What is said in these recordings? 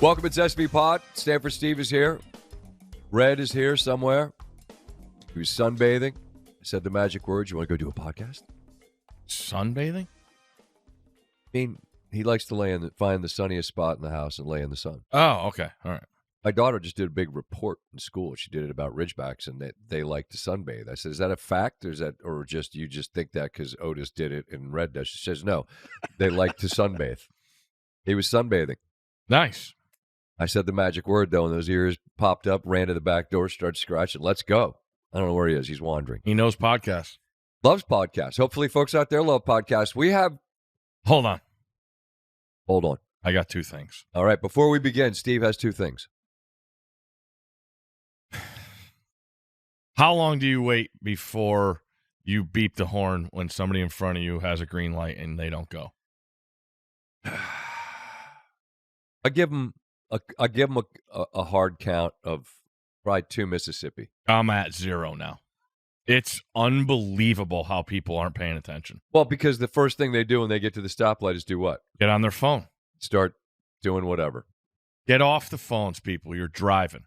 Welcome, it's SVPod. Stanford Steve is here. Red is here somewhere. He was sunbathing. I said the magic words. You want to go do a podcast? Sunbathing? I mean, he likes to find the sunniest spot in the house and lay in the sun. Oh, okay. All right. My daughter just did a big report in school. She did it about Ridgebacks, and they like to sunbathe. I said, is that a fact, or just you just think that because Otis did it and Red does? She says, no, they like to sunbathe. He was sunbathing. Nice. I said the magic word, though, and those ears popped up, ran to the back door, started scratching. Let's go. I don't know where he is. He's wandering. He knows podcasts. Loves podcasts. Hopefully, folks out there love podcasts. We have... Hold on. I got two things. All right. Before we begin, Steve has two things. How long do you wait before you beep the horn when somebody in front of you has a green light and they don't go? I give him a hard count of probably 2 Mississippi. I'm at 0 now. It's unbelievable how people aren't paying attention. Well, because the first thing they do when they get to the stoplight is do what? Get on their phone. Start doing whatever. Get off the phones, people. You're driving.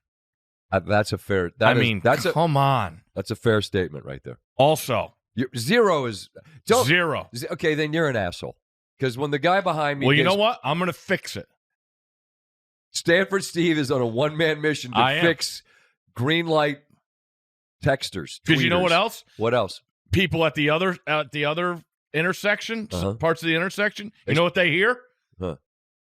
That's a fair. Come on. That's a fair statement right there. Also, zero is zero. Okay, then you're an asshole. Because when the guy behind me, well, you know what? I'm going to fix it. Stanford Steve is on a one-man mission to fix green light texters. Because you know what else? What else? People at the other intersection, parts of the intersection. You know what they hear? The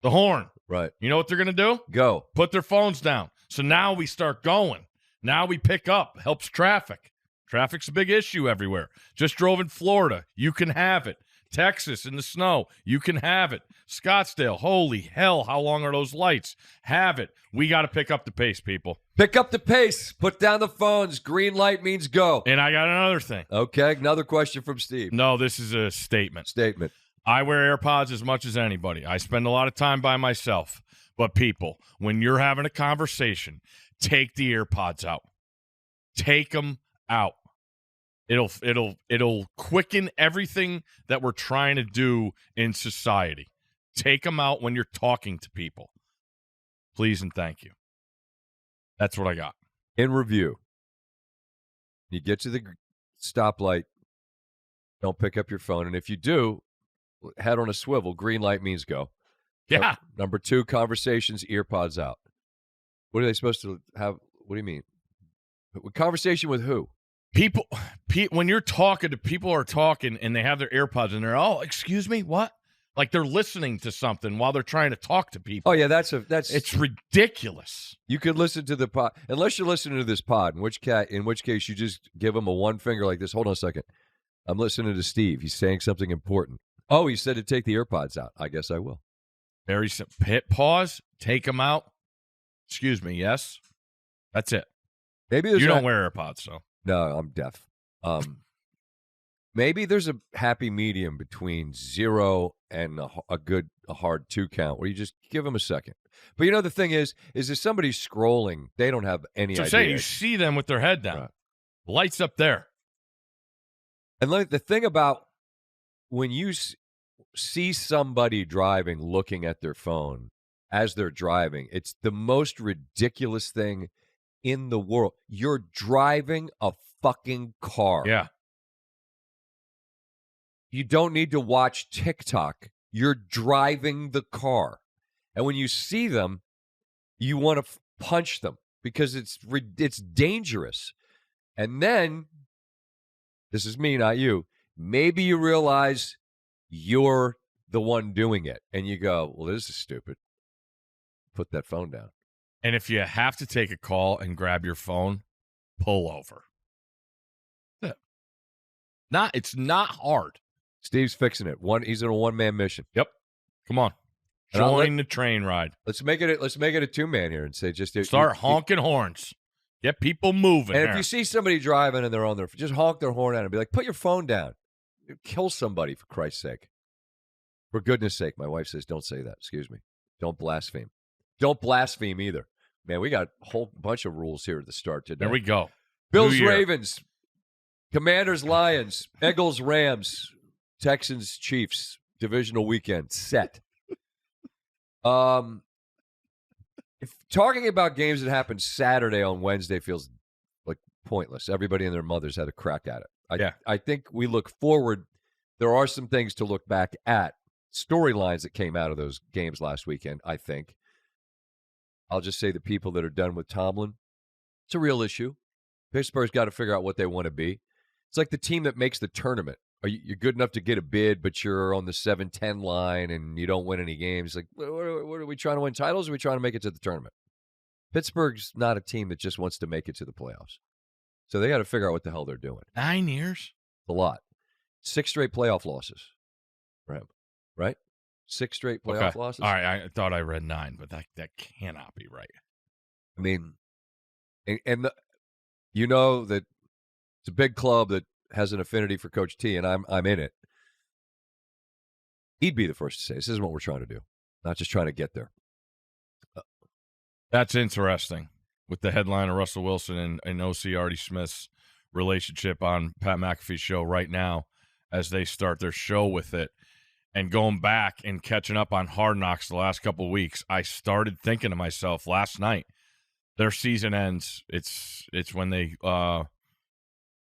horn. Right. You know what they're going to do? Go. Put their phones down. So now we start going. Now we pick up. Helps traffic. Traffic's a big issue everywhere. Just drove in Florida. You can have it. Texas in the snow. You can have it. Scottsdale. Holy hell, how long are those lights? Have it. We got to pick up the pace, people. Pick up the pace. Put down the phones. Green light means go. And I got another thing. Okay, another question from Steve. No, this is a statement. Statement. I wear AirPods as much as anybody. I spend a lot of time by myself. But people, when you're having a conversation, take the AirPods out. Take them out. It'll quicken everything that we're trying to do in society. Take them out when you're talking to people. Please and thank you. That's what I got. In review, you get to the stoplight, don't pick up your phone. And if you do, head on a swivel. Green light means go. Yeah. Number 2, conversations, earpods out. What are they supposed to have? What do you mean? Conversation with who? People, when you're talking to people are talking and they have their AirPods in there. Oh, excuse me, what? Like they're listening to something while they're trying to talk to people. Oh yeah, that's it's ridiculous. You could listen to the pod unless you're listening to this pod. In which case you just give him a one finger like this. Hold on a second. I'm listening to Steve. He's saying something important. Oh, he said to take the AirPods out. I guess I will. Very simple. Hit pause. Take them out. Excuse me. Yes, that's it. Maybe you don't wear AirPods, so. No, I'm deaf. Maybe there's a happy medium between 0 and a hard 2 count where you just give them a second. But you know the thing is if somebody's scrolling, they don't have any idea. So saying you see them with their head down, right. Lights up there. And the thing about when you see somebody driving, looking at their phone as they're driving, it's the most ridiculous thing in the world. You're driving a fucking car. Yeah. You don't need to watch TikTok. You're driving the car. And when you see them, you want to punch them because it's dangerous. And then, this is me, not you, maybe you realize you're the one doing it. And you go, well, this is stupid. Put that phone down. And if you have to take a call and grab your phone, pull over. It's not hard. Steve's fixing it. He's in a one-man mission. Yep. Come on. Join the train ride. Let's make it a 2-man here and say just start honking horns. Get people moving. And if you see somebody driving and they're on their, just honk their horn at them and be like, put your phone down. Kill somebody, for Christ's sake. For goodness sake, my wife says, don't say that. Excuse me. Don't blaspheme. Don't blaspheme either. Man, we got a whole bunch of rules here at the start today. There we go. Bills, Ravens, Commanders, Lions, Eagles, Rams, Texans, Chiefs, divisional weekend set. If talking about games that happened Saturday on Wednesday feels like pointless. Everybody and their mothers had a crack at it. I think we look forward. There are some things to look back at, storylines that came out of those games last weekend, I think. I'll just say the people that are done with Tomlin, it's a real issue. Pittsburgh's got to figure out what they want to be. It's like the team that makes the tournament. You're good enough to get a bid, but you're on the 7-10 line and you don't win any games. Like, what are we trying to win titles, or are we trying to make it to the tournament? Pittsburgh's not a team that just wants to make it to the playoffs. So they got to figure out what the hell they're doing. 9 years? A lot. 6 straight playoff losses. Right? 6 straight playoff losses. All right, I thought I read 9, but that cannot be right. I mean, you know that it's a big club that has an affinity for Coach T, and I'm in it. He'd be the first to say, this isn't what we're trying to do. Not just trying to get there. That's interesting with the headline of Russell Wilson and O.C. Artie Smith's relationship on Pat McAfee's show right now as they start their show with it. And going back and catching up on Hard Knocks the last couple of weeks, I started thinking to myself last night, their season ends. It's when they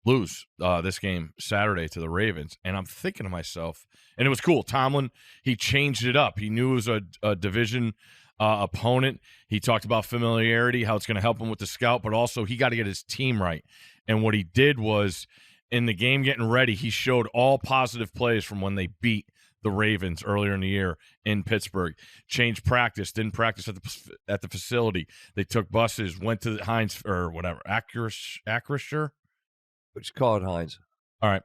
lose this game Saturday to the Ravens. And I'm thinking to myself, and it was cool. Tomlin, he changed it up. He knew it was a division opponent. He talked about familiarity, how it's going to help him with the scout, but also he got to get his team right. And what he did was, in the game getting ready, he showed all positive plays from when they beat the Ravens earlier in the year in Pittsburgh. Changed practice, didn't practice at the facility. They took buses, went to the Heinz or whatever, Acrisure. Let's call it Heinz. All right,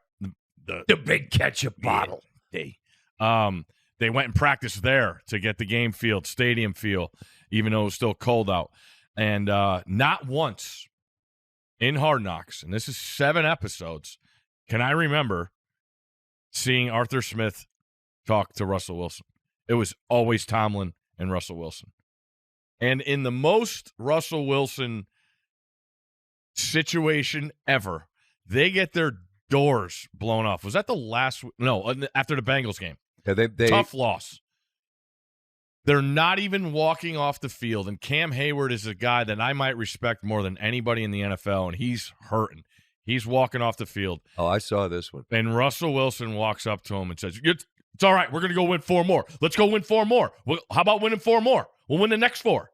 the big ketchup bottle. They went and practiced there to get the game field, stadium feel, even though it was still cold out. And not once in Hard Knocks, and this is 7 episodes, can I remember seeing Arthur Smith talk to Russell Wilson. It was always Tomlin and Russell Wilson. And in the most Russell Wilson situation ever, they get their doors blown off. Was that the last? No, after the Bengals game. Yeah, they tough loss. They're not even walking off the field, and Cam Hayward is a guy that I might respect more than anybody in the NFL, and he's hurting. He's walking off the field. Oh, I saw this one. And Russell Wilson walks up to him and says, it's all right. We're going to go win 4 more. Let's go win 4 more. How about winning 4 more? We'll win the next 4.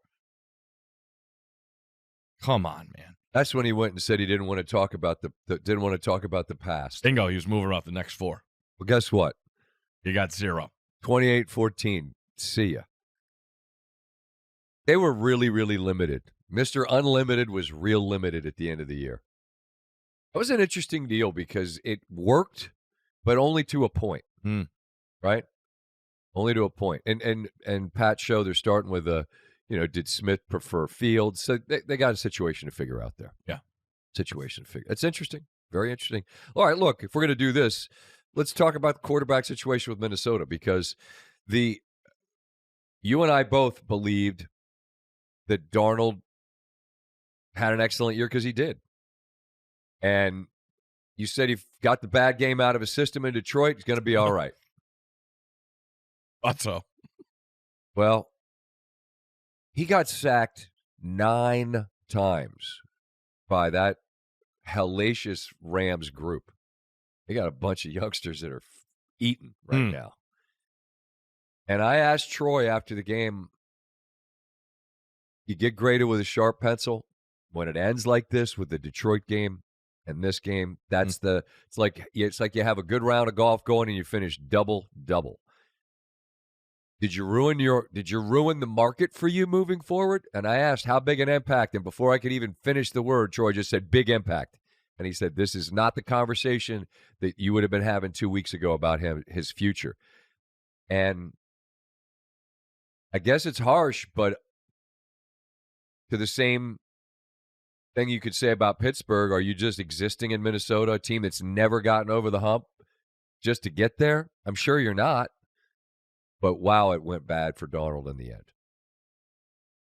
Come on, man. That's when he went and said he didn't want to talk about the past. Bingo. He was moving off the next 4. Well, guess what? You got 0. 28-14. See ya. They were really, really limited. Mr. Unlimited was real limited at the end of the year. That was an interesting deal because it worked, but only to a point. Right? Only to a point. And Pat's show, they're starting with did Smith prefer Fields? So they got a situation to figure out there. Yeah. Situation to figure. It's interesting. Very interesting. All right, look, if we're going to do this, let's talk about the quarterback situation with Minnesota, because you and I both believed that Darnold had an excellent year because he did. And you said he got the bad game out of his system in Detroit. He's going to be all right. Thought so. Well, he got sacked 9 times by that hellacious Rams group. They got a bunch of youngsters that are eating right now. And I asked Troy after the game, you get graded with a sharp pencil. When it ends like this with the Detroit game and this game, that's it's like you have a good round of golf going and you finish double-double. Did you ruin the market for you moving forward? And I asked how big an impact, and before I could even finish the word, Troy just said big impact. And he said, this is not the conversation that you would have been having 2 weeks ago about his future. And I guess it's harsh, but to the same thing you could say about Pittsburgh, are you just existing in Minnesota, a team that's never gotten over the hump just to get there? I'm sure you're not. But wow, it went bad for Darnold in the end.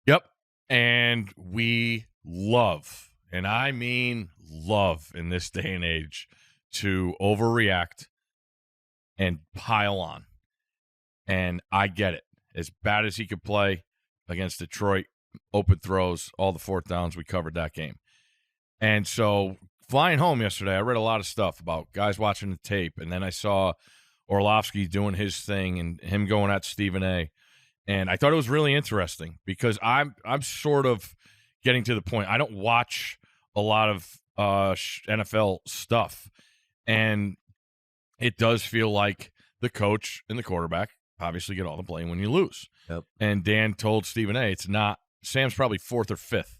Yep. And we love, and I mean love in this day and age, to overreact and pile on. And I get it. As bad as he could play against Detroit, open throws, all the fourth downs. We covered that game. And so flying home yesterday, I read a lot of stuff about guys watching the tape, and then I saw Orlovsky doing his thing and him going at Stephen A. And I thought it was really interesting because I'm sort of getting to the point. I don't watch a lot of NFL stuff, and it does feel like the coach and the quarterback obviously get all the blame when you lose. Yep. And Dan told Stephen A. it's not – Sam's probably fourth or fifth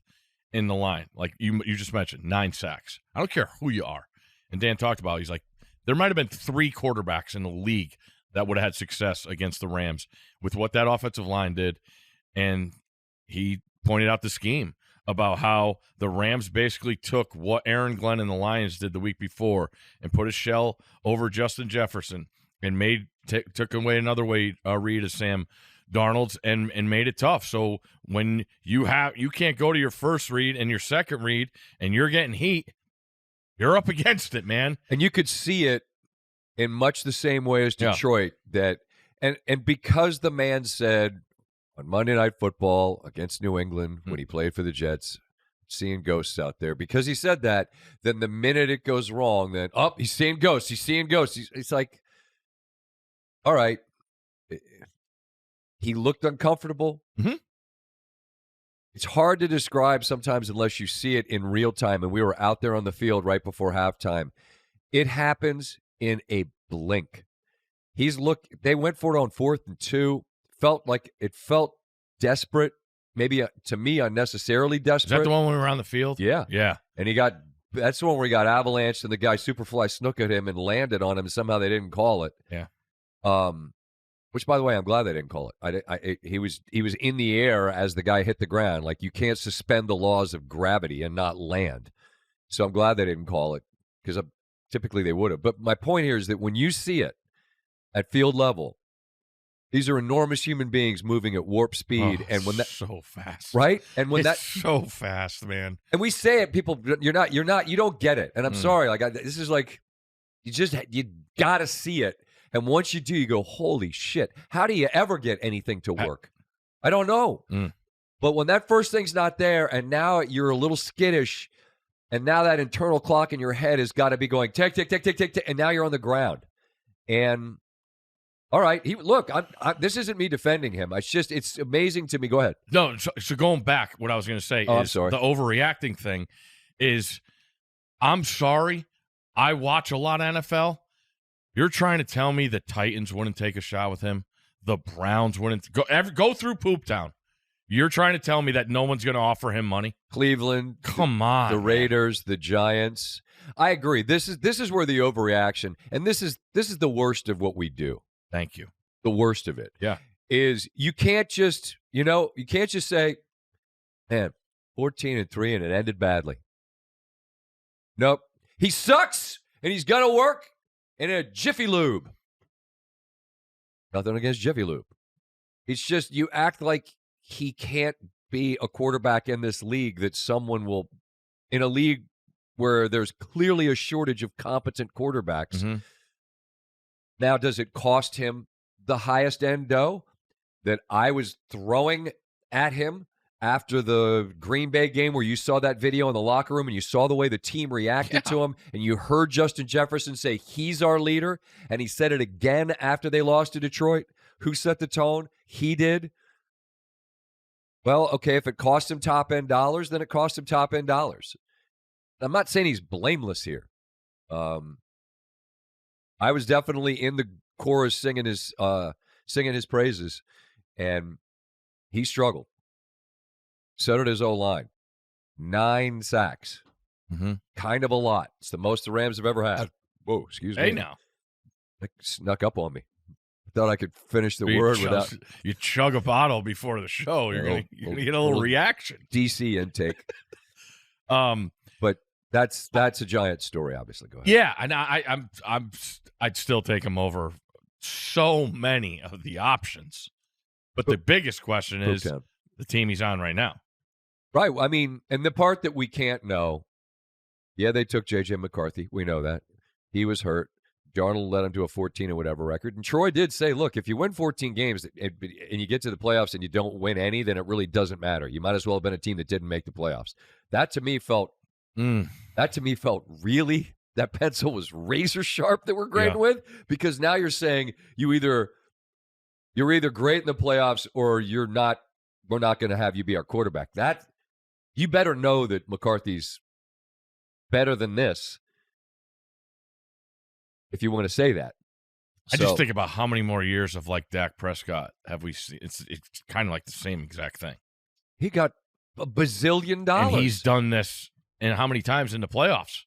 in the line. Like you just mentioned, 9 sacks. I don't care who you are. And Dan talked about it. He's like, there might have been 3 quarterbacks in the league that would have had success against the Rams with what that offensive line did. And he pointed out the scheme about how the Rams basically took what Aaron Glenn and the Lions did the week before and put a shell over Justin Jefferson and took away another read of Sam Darnold's and made it tough. So when you can't go to your first read and your second read and you're getting heat, you're up against it, man. And you could see it in much the same way as Detroit. That and because the man said on Monday Night Football against New England when he played for the Jets, seeing ghosts out there, because he said that, then the minute it goes wrong, then, he's seeing ghosts. He's seeing ghosts. It's like, all right. He looked uncomfortable. Mm-hmm. It's hard to describe sometimes unless you see it in real time, and we were out there on the field right before halftime. It happens in a blink. They went for it on 4th and 2. It felt desperate, maybe to me unnecessarily desperate. Is that the one when we were on the field? Yeah. Yeah. And that's the one where he got avalanched and the guy Superfly snook at him and landed on him, and somehow they didn't call it. Yeah. Which, by the way, I'm glad they didn't call it. He was in the air as the guy hit the ground. Like, you can't suspend the laws of gravity and not land. So I'm glad they didn't call it, because typically they would have. But my point here is that when you see it at field level, these are enormous human beings moving at warp speed, and when that so fast, right? And when it's so fast, man. And we say it, people, you don't get it. And I'm sorry, this is like you got to see it. And once you do, you go, holy shit! How do you ever get anything to work? I don't know. But when that first thing's not there, and now you're a little skittish, and now that internal clock in your head has got to be going tick, tick, tick, tick, tick, tick, and now you're on the ground. And all right, look, this isn't me defending him. It's amazing to me. Go ahead. No, so going back, what I was going to say is the overreacting thing is, I'm sorry, I watch a lot of NFL. You're trying to tell me the Titans wouldn't take a shot with him? The Browns wouldn't go through Poop Town. You're trying to tell me that no one's going to offer him money? Cleveland, come on, the Raiders, the Giants. I agree. This is where the overreaction, and this is the worst of what we do. Thank you. The worst of it, is you can't just say, man, 14-3 and it ended badly. Nope, he sucks and he's gonna work in a Jiffy Lube. Nothing against Jiffy Lube. It's just you act like he can't be a quarterback in this league, that someone will, in a league where there's clearly a shortage of competent quarterbacks. Mm-hmm. Now, does it cost him the highest end dough that I was throwing at him after the Green Bay game, where you saw that video in the locker room and you saw the way the team reacted to him, and you heard Justin Jefferson say he's our leader, and he said it again after they lost to Detroit? Who set the tone? He did. Well, okay, if it cost him top-end dollars, then it cost him top-end dollars. I'm not saying he's blameless here. I was definitely in the chorus singing his praises, and he struggled. So did his O-line. 9 sacks. Mm-hmm. Kind of a lot. It's the most the Rams have ever had. Whoa, excuse me. Hey, now. It snuck up on me. I thought I could finish the word without... You chug a bottle before the show. You're going to get a little reaction. DC intake. But that's a giant story, obviously. Go ahead. Yeah, and I'd still take him over so many of the options. But the biggest question is the team he's on right now. Right. I mean, and the part that we can't know, they took J.J. McCarthy. We know that. He was hurt. Darnold led him to a 14 or whatever record. And Troy did say, look, if you win 14 games and you get to the playoffs and you don't win any, then it really doesn't matter. You might as well have been a team that didn't make the playoffs. That to me felt really, that pencil was razor sharp that we're grading with, because now you're saying you're either great in the playoffs or we're not going to have you be our quarterback. That you better know that McCarthy's better than this if you want to say that. I just think about how many more years of like Dak Prescott have we seen. It's kind of like the same exact thing. He got $1 bazillion. And he's done this, and how many times in the playoffs?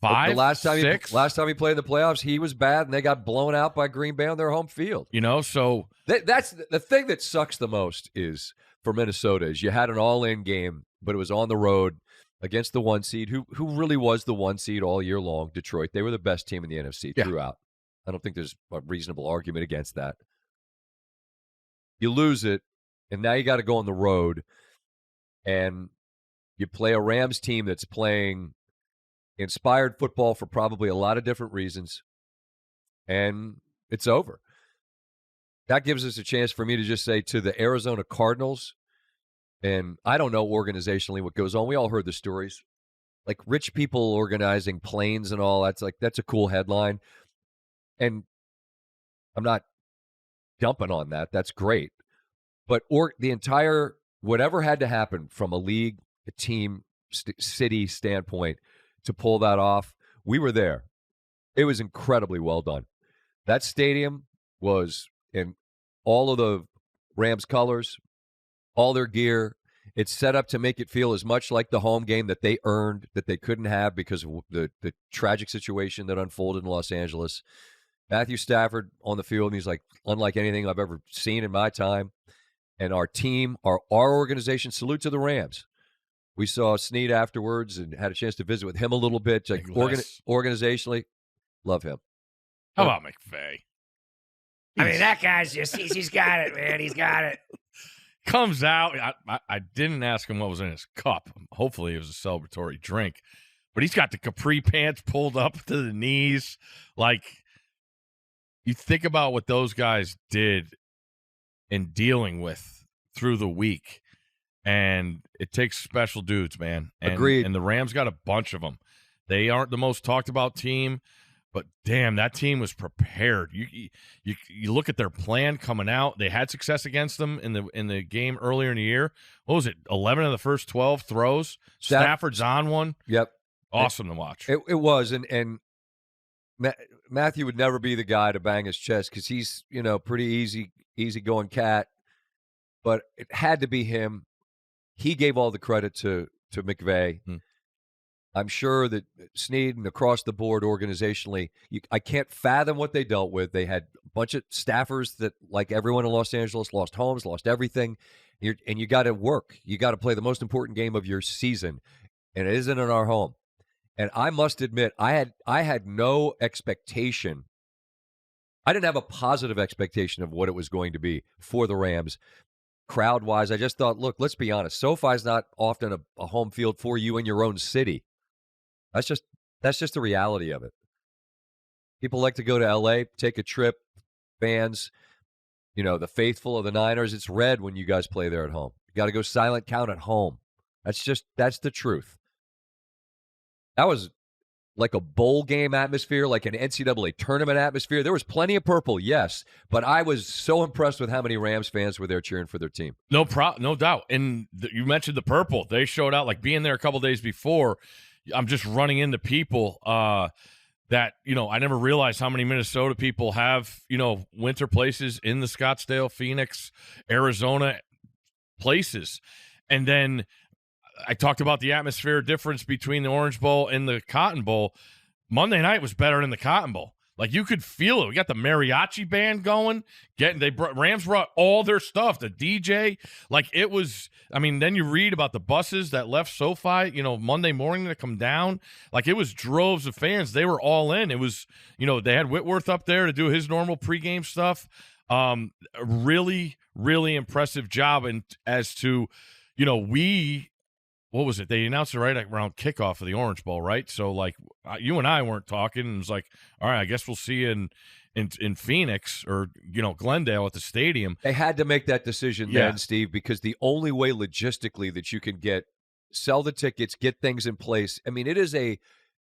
5, the last time 6? Last time he played in the playoffs, he was bad, and they got blown out by Green Bay on their home field. So that's the thing that sucks the most is for Minnesota is you had an all-in game, but it was on the road against the 1 seed, who really was the 1 seed all year long, Detroit. They were the best team in the NFC throughout. I don't think there's a reasonable argument against that. You lose it, and now you got to go on the road, and you play a Rams team that's playing inspired football for probably a lot of different reasons, and it's over. That gives us a chance for me to just say to the Arizona Cardinals, and I don't know organizationally what goes on. We all heard the stories. Like rich people organizing planes and all, that's a cool headline. And I'm not dumping on that. That's great. But the entire, whatever had to happen from a league, a team, city standpoint to pull that off, we were there. It was incredibly well done. That stadium was in all of the Rams colors, all their gear. It's set up to make it feel as much like the home game that they earned, that they couldn't have because of the tragic situation that unfolded in Los Angeles. Matthew Stafford on the field, and he's like, unlike anything I've ever seen in my time. And our team, our organization, salute to the Rams. We saw Snead afterwards and had a chance to visit with him a little bit. Like organizationally, love him. How about McVay? I mean, that guy's he's got it, man. He's got it. Comes out. I didn't ask him what was in his cup. Hopefully it was a celebratory drink. But he's got the capri pants pulled up to the knees. Like, you think about what those guys did in dealing with through the week. And it takes special dudes, man. And, Agreed. And the Rams got a bunch of them. They aren't the most talked about team, but damn, that team was prepared. You look at their plan coming out. They had success against them in the game earlier in the year. What was it? 11 of the first 12 throws. Stafford's on one. Yep. Awesome to watch. It was, and Matthew would never be the guy to bang his chest because he's pretty easy going cat, but it had to be him. He gave all the credit to McVay. I'm sure that Snead and across the board organizationally, I can't fathom what they dealt with. They had a bunch of staffers that, like everyone in Los Angeles, lost homes, lost everything. And you got to work. You got to play the most important game of your season, and it isn't in our home. And I must admit, I had no expectation. I didn't have a positive expectation of what it was going to be for the Rams. Crowd-wise, I just thought, look, let's be honest. SoFi's not often a home field for you in your own city. That's just the reality of it. People like to go to L.A., take a trip. Fans, the faithful of the Niners, it's red when you guys play there at home. You got to go silent count at home. That's the truth. That was like a bowl game atmosphere, like an NCAA tournament atmosphere. There was plenty of purple, yes, but I was so impressed with how many Rams fans were there cheering for their team. No doubt. And you mentioned the purple. They showed out, like being there a couple days before. I'm just running into people that, I never realized how many Minnesota people have, winter places in the Scottsdale, Phoenix, Arizona places. And then I talked about the atmosphere difference between the Orange Bowl and the Cotton Bowl. Monday night was better than the Cotton Bowl. Like, you could feel it. We got the mariachi band going. Rams brought all their stuff. The DJ, like, it was. I mean, then you read about the buses that left SoFi, Monday morning to come down. Like, it was droves of fans. They were all in. It was, they had Whitworth up there to do his normal pregame stuff. Really, really impressive job. And as to, we what was it? They announced it right around kickoff of the Orange Bowl, right? So, like, you and I weren't talking, and it was like, all right, I guess we'll see you in Phoenix or, Glendale at the stadium. They had to make that decision then, Steve, because the only way logistically that you can sell the tickets, get things in place. I mean, it is a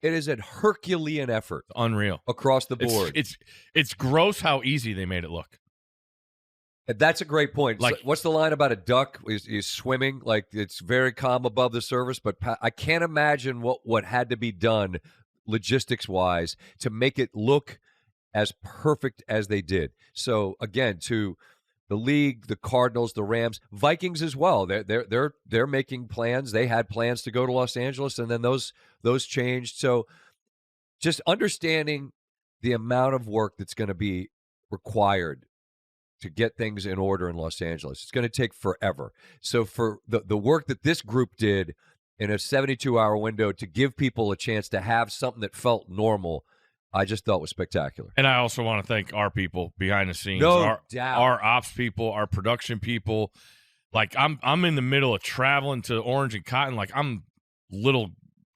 Herculean effort. Unreal. Across the board. It's gross how easy they made it look. That's a great point. Like, so what's the line about a duck is swimming? Like, it's very calm above the surface, but I can't imagine what had to be done logistics-wise to make it look as perfect as they did. So, again, to the league, the Cardinals, the Rams, Vikings as well. They're making plans. They had plans to go to Los Angeles, and then those changed. So, just understanding the amount of work that's going to be required to get things in order in Los Angeles. It's going to take forever. So for the work that this group did in a 72-hour window to give people a chance to have something that felt normal, I just thought was spectacular. And I also want to thank our people behind the scenes. No doubt. Our ops people, our production people. Like, I'm in the middle of traveling to Orange and Cotton. Like, I'm little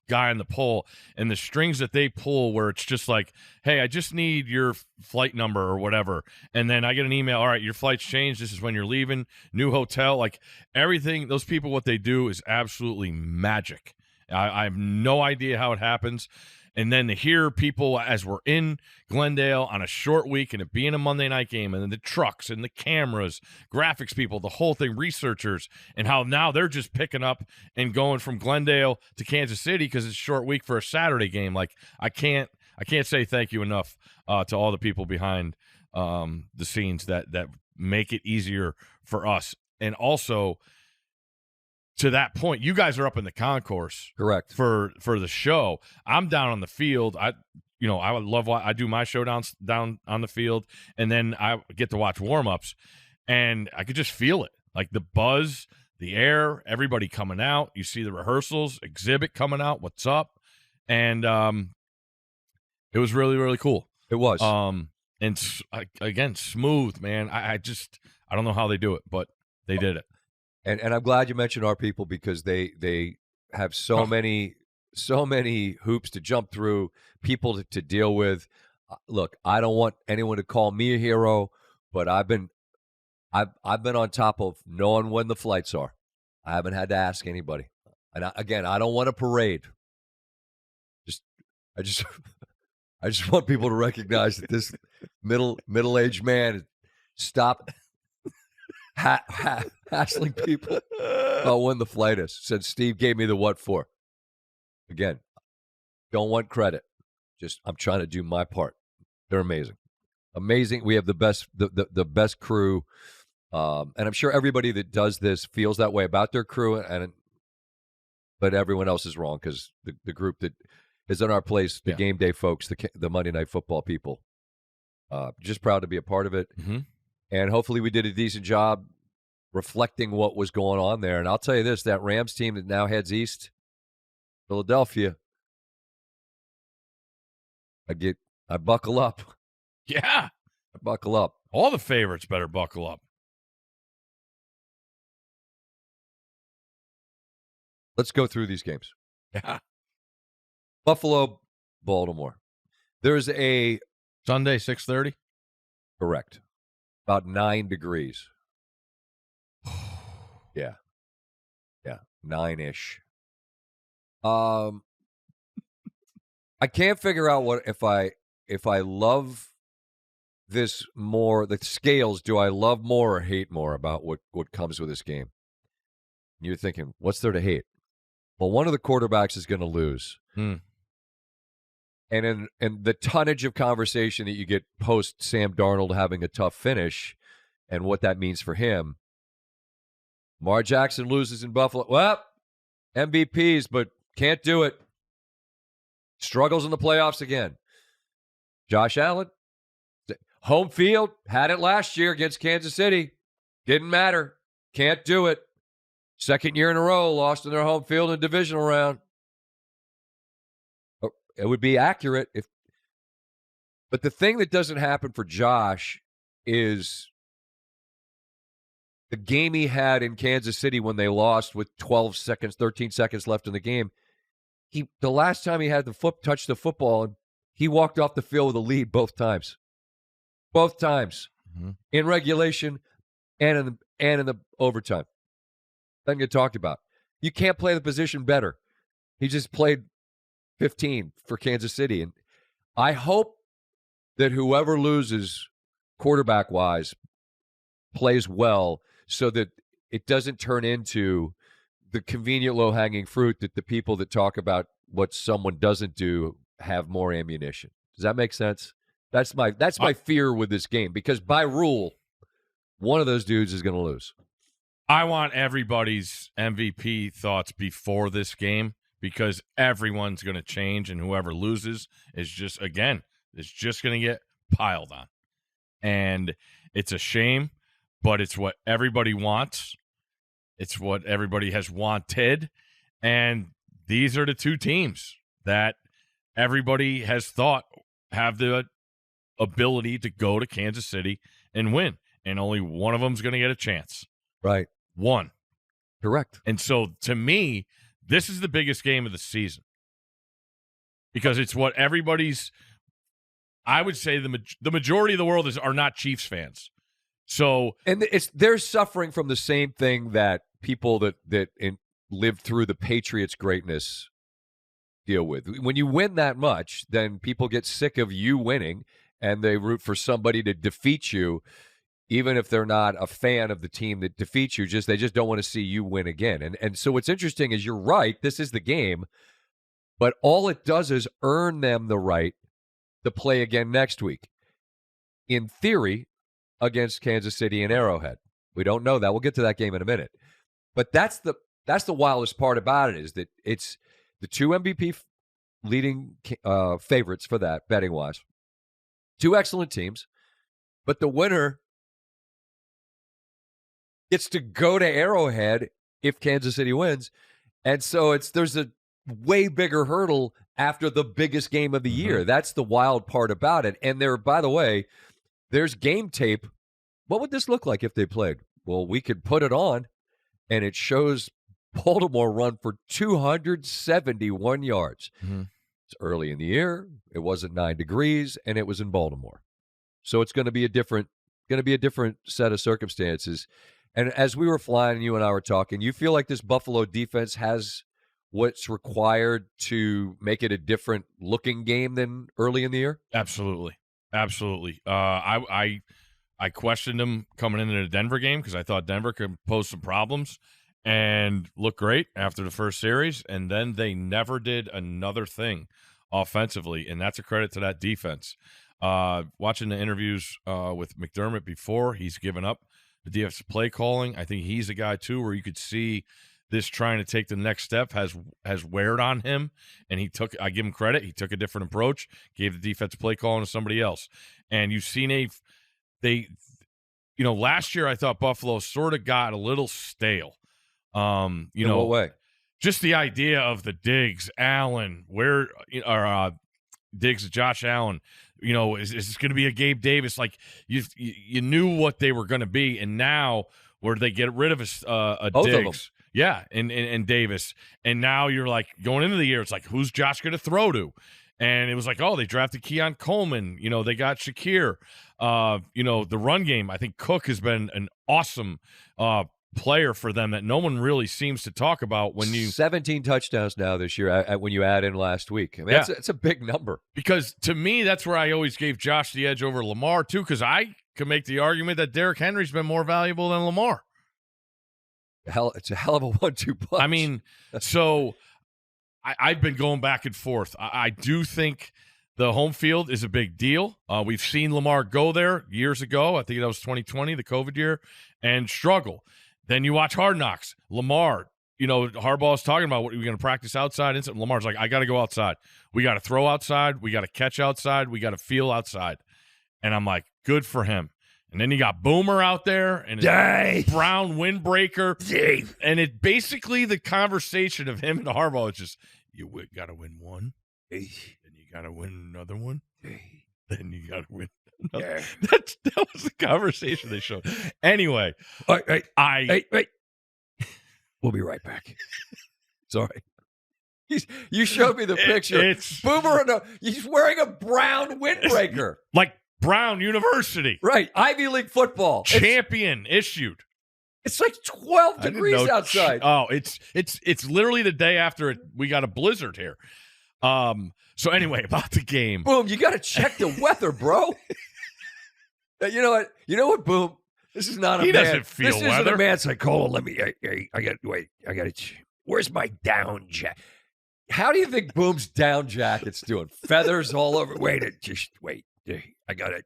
guy on the pole, and the strings that they pull where it's just like, hey, I just need your flight number or whatever, and then I get an email, all right, your flight's changed, this is when you're leaving, new hotel. Like, everything, those people, what they do is absolutely magic. I have no idea how it happens. And then to hear people as we're in Glendale on a short week and it being a Monday night game, and then the trucks and the cameras, graphics people, the whole thing, researchers, and how now they're just picking up and going from Glendale to Kansas City because it's a short week for a Saturday game. Like, I can't say thank you enough to all the people behind the scenes that make it easier for us. And also, to that point, you guys are up in the concourse, correct, for the show. I'm down on the field. I would love. I do my show down on the field, and then I get to watch warm-ups, and I could just feel it, like the buzz, the air, everybody coming out. You see the rehearsals, exhibit coming out. What's up? And it was really, really cool. It was. And again, smooth, man. I don't know how they do it, but they did it. And I'm glad you mentioned our people, because they have so many hoops to jump through, people to deal with. Look, I don't want anyone to call me a hero, but I've been on top of knowing when the flights are. I haven't had to ask anybody. And I don't want a parade. I just want people to recognize that this middle-aged man stop hassling people about when the flight is. Said Steve gave me the what for. Again, don't want credit. Just, I'm trying to do my part. They're amazing. We have the best crew. And I'm sure everybody that does this feels that way about their crew, but everyone else is wrong, because the group that is in our place, the game day folks, the Monday Night Football people, just proud to be a part of it. Mm-hmm. And hopefully we did a decent job reflecting what was going on there. And I'll tell you this, that Rams team that now heads east, Philadelphia, I buckle up. Yeah. I buckle up. All the favorites better buckle up. Let's go through these games. Yeah. Buffalo, Baltimore. There's a Sunday, 6:30? Correct. About 9 degrees. Yeah. 9-ish. I can't figure out what if I love this more, the scales, do I love more or hate more about what comes with this game? And you're thinking, what's there to hate? Well, one of the quarterbacks is going to lose. And in the tonnage of conversation that you get post Sam Darnold having a tough finish and what that means for him, Lamar Jackson loses in Buffalo. Well, MVPs, but can't do it. Struggles in the playoffs again. Josh Allen, home field, had it last year against Kansas City. Didn't matter. Can't do it. Second year in a row, lost in their home field in the divisional round. It would be accurate but the thing that doesn't happen for Josh is the game he had in Kansas City when they lost with 12 seconds, 13 seconds left in the game, the last time he had touched the football, and he walked off the field with a lead both times. Both times. Mm-hmm. In regulation and in the overtime. Doesn't get talked about. You can't play the position better. He just played 15 for Kansas City. And I hope that whoever loses quarterback-wise plays well so that it doesn't turn into the convenient low-hanging fruit that the people that talk about what someone doesn't do have more ammunition. Does that make sense? That's my fear with this game, because by rule, one of those dudes is going to lose. I want everybody's MVP thoughts before this game, because everyone's going to change, and whoever loses is just going to get piled on. And it's a shame, but it's what everybody wants. It's what everybody has wanted. And these are the two teams that everybody has thought have the ability to go to Kansas City and win. And only one of them is going to get a chance. Right. One. Correct. And so, to me, this is the biggest game of the season, because it's what everybody's – I would say the majority of the world are not Chiefs fans. So – and they're suffering from the same thing that people that lived through the Patriots' greatness deal with. When you win that much, then people get sick of you winning, and they root for somebody to defeat you, even if they're not a fan of the team that defeats you. They just don't want to see you win again. And so what's interesting is, you're right, this is the game, but all it does is earn them the right to play again next week. In theory, against Kansas City and Arrowhead. We don't know that. We'll get to that game in a minute. But that's the wildest part about it, is that it's the two MVP leading favorites for that, betting-wise. Two excellent teams, but the winner gets to go to Arrowhead if Kansas City wins. And so there's a way bigger hurdle after the biggest game of the year. That's the wild part about it. And by the way, there's game tape. What would this look like if they played? Well, we could put it on, and it shows Baltimore run for 271 yards. Mm-hmm. It's early in the year. It wasn't 9 degrees, and it was in Baltimore. So it's going to be a different set of circumstances. And as we were flying, and you and I were talking, you feel like this Buffalo defense has what's required to make it a different looking game than early in the year? Absolutely. I questioned him coming into the Denver game, because I thought Denver could pose some problems and look great after the first series, and then they never did another thing offensively, and that's a credit to that defense. Watching the interviews with McDermott before, he's given up the defensive play calling. I think he's a guy, too, where you could see this trying to take the next step has weared on him, and I give him credit. He took a different approach, gave the defensive play calling to somebody else. And you've seen last year I thought Buffalo sort of got a little stale. In what way? Just the idea of the Diggs, Allen, Diggs, Josh Allen. Is this going to be a Gabe Davis? Like, you knew what they were going to be, and now where they get rid of a Both Diggs. of them. Yeah, and Davis. And now you're like, going into the year, it's like, who's Josh going to throw to? And it was like, oh, they drafted Keon Coleman. They got Shakir. The run game, I think Cook has been an awesome player for them that no one really seems to talk about. 17 touchdowns now this year when you add in last week. I mean, that's a big number. Because to me, that's where I always gave Josh the edge over Lamar, too, because I could make the argument that Derrick Henry's been more valuable than Lamar. It's a hell of a 1-2 punch. I mean, so I've been going back and forth. I do think the home field is a big deal. We've seen Lamar go there years ago. I think that was 2020, the COVID year, and struggle. Then you watch Hard Knocks. Lamar, Harbaugh's talking about what we're going to practice outside. And Lamar's like, I got to go outside. We got to throw outside. We got to catch outside. We got to feel outside. And I'm like, good for him. And then you got Boomer out there and Brown windbreaker. And it basically, the conversation of him and Harbaugh is just, you got to win one. Then you got to win another one. Then you got to win That was the conversation they showed. Anyway, Hey. We'll be right back. Sorry. You showed me the picture. It's Boomer, he's wearing a brown windbreaker. like Brown University. Right. Ivy League football. Champion issued. It's like 12 degrees outside. It's literally the day after we got a blizzard here. So anyway, about the game. Boom, you got to check the weather, bro. You know what? You know what, Boom? This is not a He man. doesn't feel this weather. isn't a man's like, hold on, let me, I got to, where's my down jacket? How do you think Boom's down jacket's doing? Feathers all over. Wait, I got it.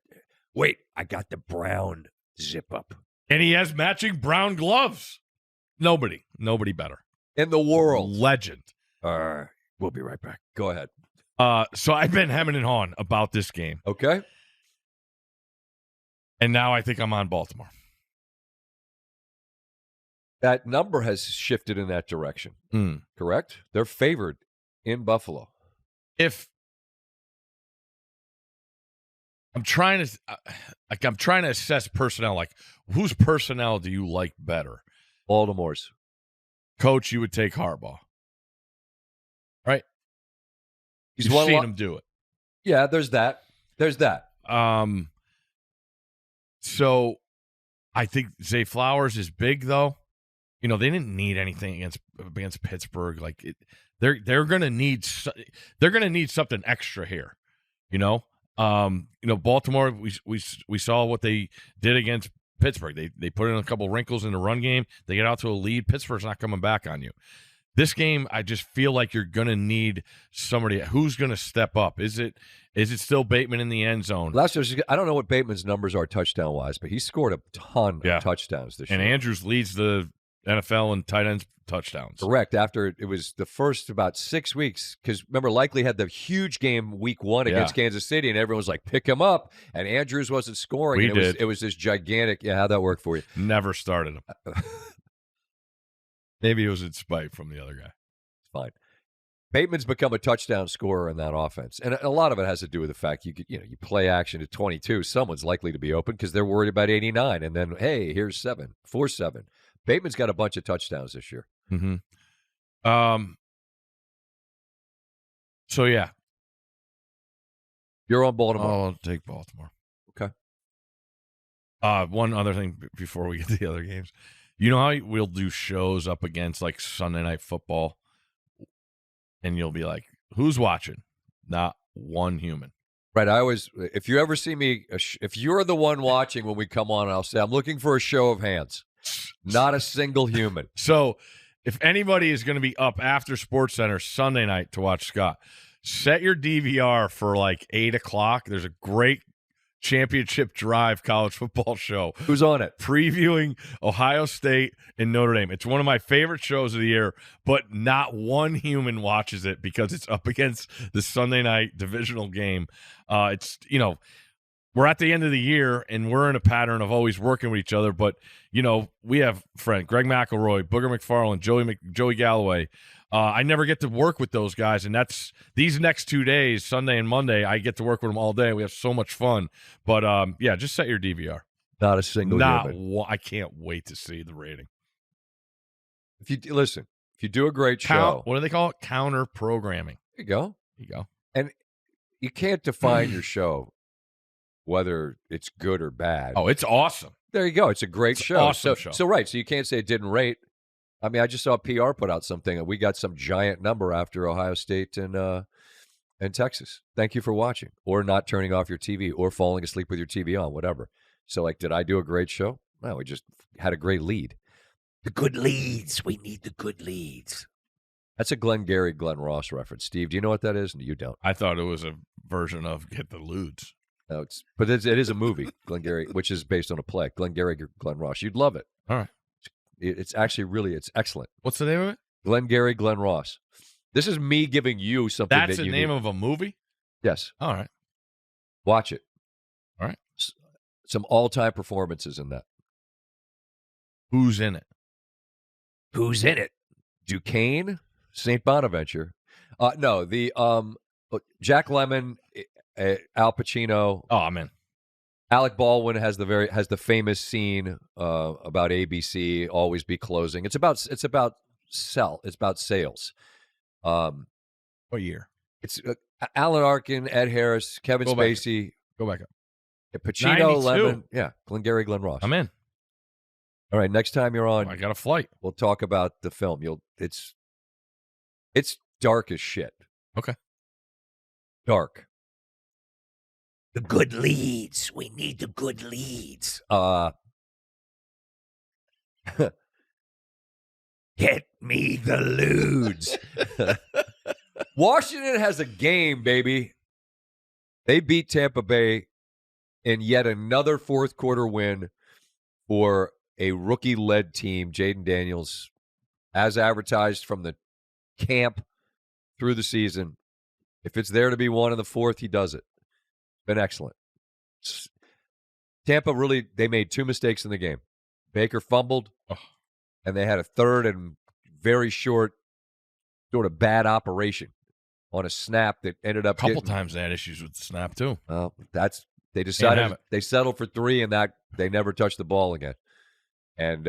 Wait, I got the brown zip up. And he has matching brown gloves. Nobody better. In the world. Legend. We'll be right back. Go ahead. So I've been hemming and hawing about this game. Okay. And now I think I'm on Baltimore. That number has shifted in that direction. Correct? They're favored in Buffalo. If I'm trying to assess personnel, like whose personnel do you like better? Baltimore's. Coach, you would take Harbaugh. Right? He's You've seen him do it. Yeah, there's that. So I think Zay Flowers is big, though. You know, they didn't need anything against Pittsburgh. Like they're gonna need something extra here. You know, Baltimore. We saw what they did against Pittsburgh. They put in a couple wrinkles in the run game. They get out to a lead. Pittsburgh's not coming back on you. This game, I just feel like you're going to need somebody who's going to step up. Is it still Bateman in the end zone? Last year, I don't know what Bateman's numbers are touchdown-wise, but he scored a ton of touchdowns this year. And Andrews leads the NFL in tight ends touchdowns. Correct. After it was the first about 6 weeks, because remember, Likely had the huge game week 1 against Kansas City, and everyone was like, pick him up, and Andrews wasn't scoring. It was this gigantic, how'd that work for you? Never started him. Maybe it was in spite from the other guy. It's fine. Bateman's become a touchdown scorer in that offense. And a lot of it has to do with the fact you play action at 22, someone's likely to be open because they're worried about 89. And then, hey, here's 7. Bateman's got a bunch of touchdowns this year. Mm-hmm. So, yeah. You're on Baltimore. I'll take Baltimore. Okay. One other thing before we get to the other games. You know how we'll do shows up against like Sunday Night Football, and you'll be like, "Who's watching?" Not one human. Right. If you ever see me, if you're the one watching when we come on, I'll say, "I'm looking for a show of hands." Not a single human. So, if anybody is going to be up after SportsCenter Sunday night to watch Scott, set your DVR for like 8:00. There's a great championship drive college football show. Who's on it? Previewing Ohio State and Notre Dame. It's one of my favorite shows of the year, but not one human watches it because it's up against the Sunday night divisional game. We're at the end of the year and we're in a pattern of always working with each other, but we have friend Greg McElroy, Booger McFarland, Joey Galloway. I never get to work with those guys, and that's these next 2 days, Sunday and Monday, I get to work with them all day. We have so much fun. But, just set your DVR. Not a single human. I can't wait to see the rating. If you do a great show. What do they call it? Counter programming. There you go. And you can't define your show, whether it's good or bad. Oh, it's awesome. There you go. It's a great show. Awesome show. So, right. So you can't say it didn't rate. I mean, I just saw PR put out something, and we got some giant number after Ohio State and Texas. Thank you for watching, or not turning off your TV, or falling asleep with your TV on, whatever. So, did I do a great show? No, we just had a great lead. The good leads. We need the good leads. That's a Glenn Ross reference. Steve, do you know what that is? No, you don't. I thought it was a version of Get the Ludes. No, but it is a movie, Glengarry, which is based on a play. Glenn Ross. You'd love it. All right. It's actually it's excellent. What's the name of it? Glenn Ross. This is me giving you something That's that you the name need. of a movie? Yes. All right. Watch it. All right. Some all-time performances in that. Who's in it? Duquesne, St. Bonaventure. No, the Jack Lemmon, Al Pacino. Oh, I'm in. Alec Baldwin has the famous scene about ABC always be closing. It's about sales. What year? It's Alan Arkin, Ed Harris, Kevin Spacey. Go back up. Pacino, 92. Lemon. Yeah, Glengarry Glen Ross. I'm in. All right, next time you're on, I got a flight. We'll talk about the film. It's dark as shit. Okay. Dark. The good leads. We need the good leads. Get me the lewds. Washington has a game, baby. They beat Tampa Bay in yet another fourth quarter win for a rookie-led team. Jaden Daniels, as advertised from the camp through the season. If it's there to be won in the fourth, he does it. Been excellent. Tampa they made two mistakes in the game. Baker fumbled, and they had a third and very short, sort of bad operation on a snap that ended up a couple times they had issues with the snap too. They decided they settled for three, and that they never touched the ball again. And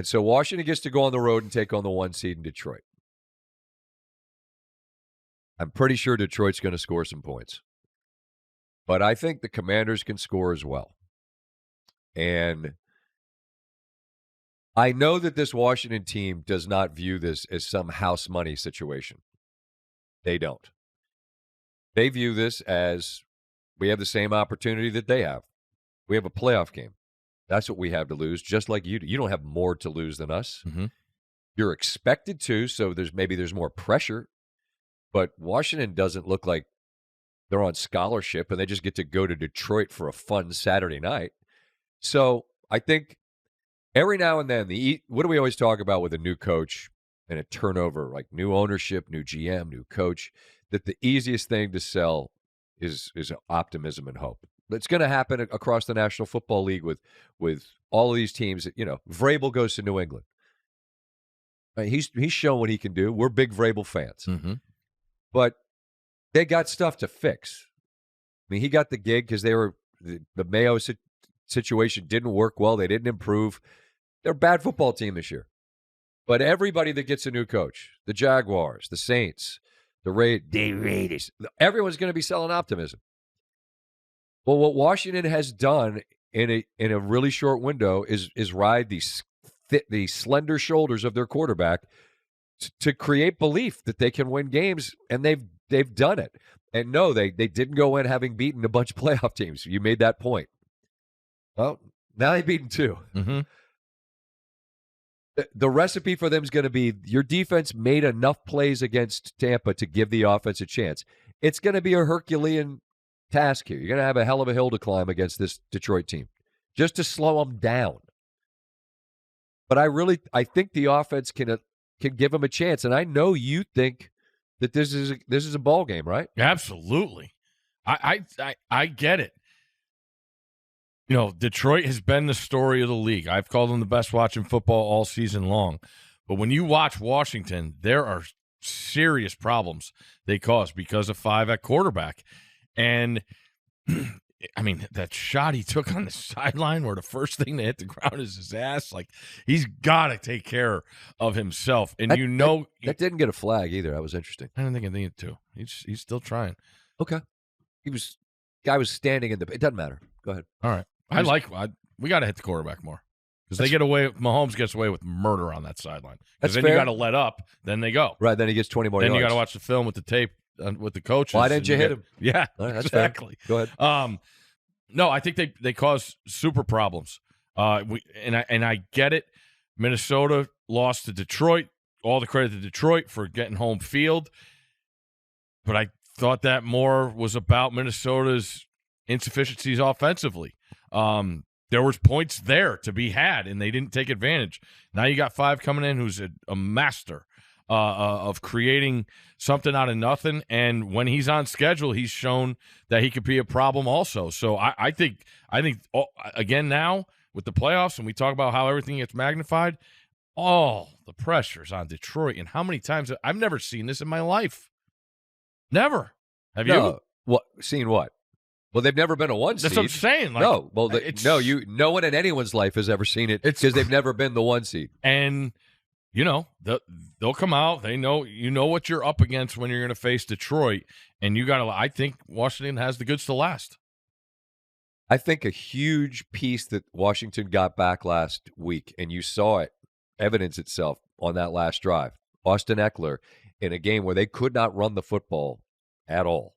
so Washington gets to go on the road and take on the 1 seed in Detroit. I'm pretty sure Detroit's going to score some points. But I think the Commanders can score as well. And I know that this Washington team does not view this as some house money situation. They don't. They view this as we have the same opportunity that they have. We have a playoff game. That's what we have to lose, just like you do. You don't have more to lose than us. Mm-hmm. You're expected to, so there's more pressure. But Washington doesn't look like they're on scholarship, and they just get to go to Detroit for a fun Saturday night. So I think every now and then, what do we always talk about with a new coach and a turnover, like new ownership, new GM, new coach, that the easiest thing to sell is optimism and hope. It's going to happen across the National Football League with all of these teams. Vrabel goes to New England. He's shown what he can do. We're big Vrabel fans. Mm-hmm. But they got stuff to fix. I mean, he got the gig because the Mayo situation didn't work well. They didn't improve. They're a bad football team this year. But everybody that gets a new coach, the Jaguars, the Saints, the Raiders, everyone's going to be selling optimism. Well, what Washington has done in a really short window is ride the slender shoulders of their quarterback to create belief that they can win games, and they've done it. And no, they didn't go in having beaten a bunch of playoff teams. You made that point. Well, now they've beaten two. Mm-hmm. The recipe for them is going to be your defense made enough plays against Tampa to give the offense a chance. It's going to be a Herculean task here. You're going to have a hell of a hill to climb against this Detroit team just to slow them down. But I think the offense can give them a chance. And I know you think that this is a ball game, right? Absolutely. I get it. Detroit has been the story of the league. I've called them the best watching football all season long. But when you watch Washington, there are serious problems they cause because of 5 at quarterback. And, I mean, that shot he took on the sideline where the first thing to hit the ground is his ass, like, he's got to take care of himself. And that didn't get a flag either. That was interesting. I don't think it needed to. He's still trying. Okay. Guy was standing in it doesn't matter. Go ahead. All right. We got to hit the quarterback more because Mahomes gets away with murder on that sideline. Because then fair. You got to let up, then they go. Right, then he gets 20 more then yards. You got to watch the film with the tape with the coaches. Why didn't you hit him? Yeah, right, that's exactly. Fair. Go ahead. No, I think they cause super problems. I get it. Minnesota lost to Detroit. All the credit to Detroit for getting home field. But I thought that more was about Minnesota's insufficiencies offensively. There was points there to be had, and they didn't take advantage. Now you got 5 coming in who's a master of creating something out of nothing, and when he's on schedule, he's shown that he could be a problem also. So I think again now with the playoffs, and we talk about how everything gets magnified, all the pressure's on Detroit, and how many times I've never seen this in my life. Never. Have you? What? Seen what? Well, they've never been a 1 seed. That's what I'm saying. Like, no, well, no one in anyone's life has ever seen it because they've never been the 1 seed. And they'll come out. They know what you're up against when you're going to face Detroit, and you got to. I think Washington has the goods to last. I think a huge piece that Washington got back last week, and you saw it evidence itself on that last drive. Austin Eckler, in a game where they could not run the football at all,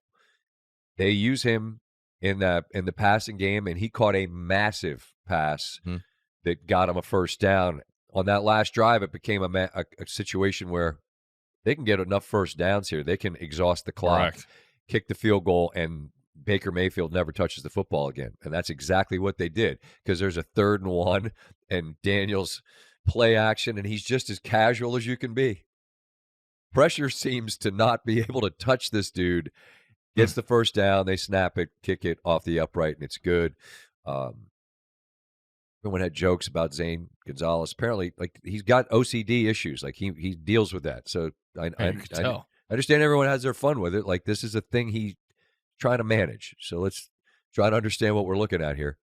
they use him in the passing game, and he caught a massive pass that got him a first down. On that last drive, it became a situation where they can get enough first downs here. They can exhaust the clock, kick the field goal, and Baker Mayfield never touches the football again. And that's exactly what they did, because there's a 3rd and 1, and Daniels play action, and he's just as casual as you can be. Pressure seems to not be able to touch this dude. Gets the first down, they snap it, kick it off the upright, and it's good. Everyone had jokes about Zane Gonzalez. Apparently, like, he's got OCD issues. Like, he deals with that. So I understand everyone has their fun with it. Like, this is a thing he's trying to manage. So let's try to understand what we're looking at here.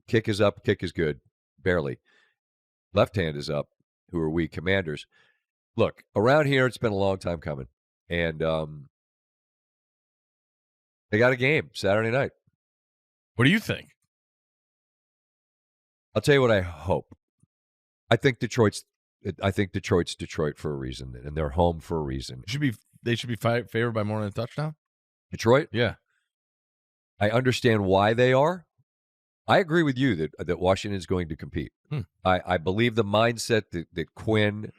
Kick is up. Kick is good. Barely. Left hand is up. Who are we? Commanders. Look, around here, it's been a long time coming. And they got a game Saturday night. What do you think? I'll tell you what I hope. I think Detroit's Detroit for a reason, and they're home for a reason. They should be favored by more than a touchdown? Detroit? Yeah. I understand why they are. I agree with you that Washington is going to compete. I believe the mindset that Quinn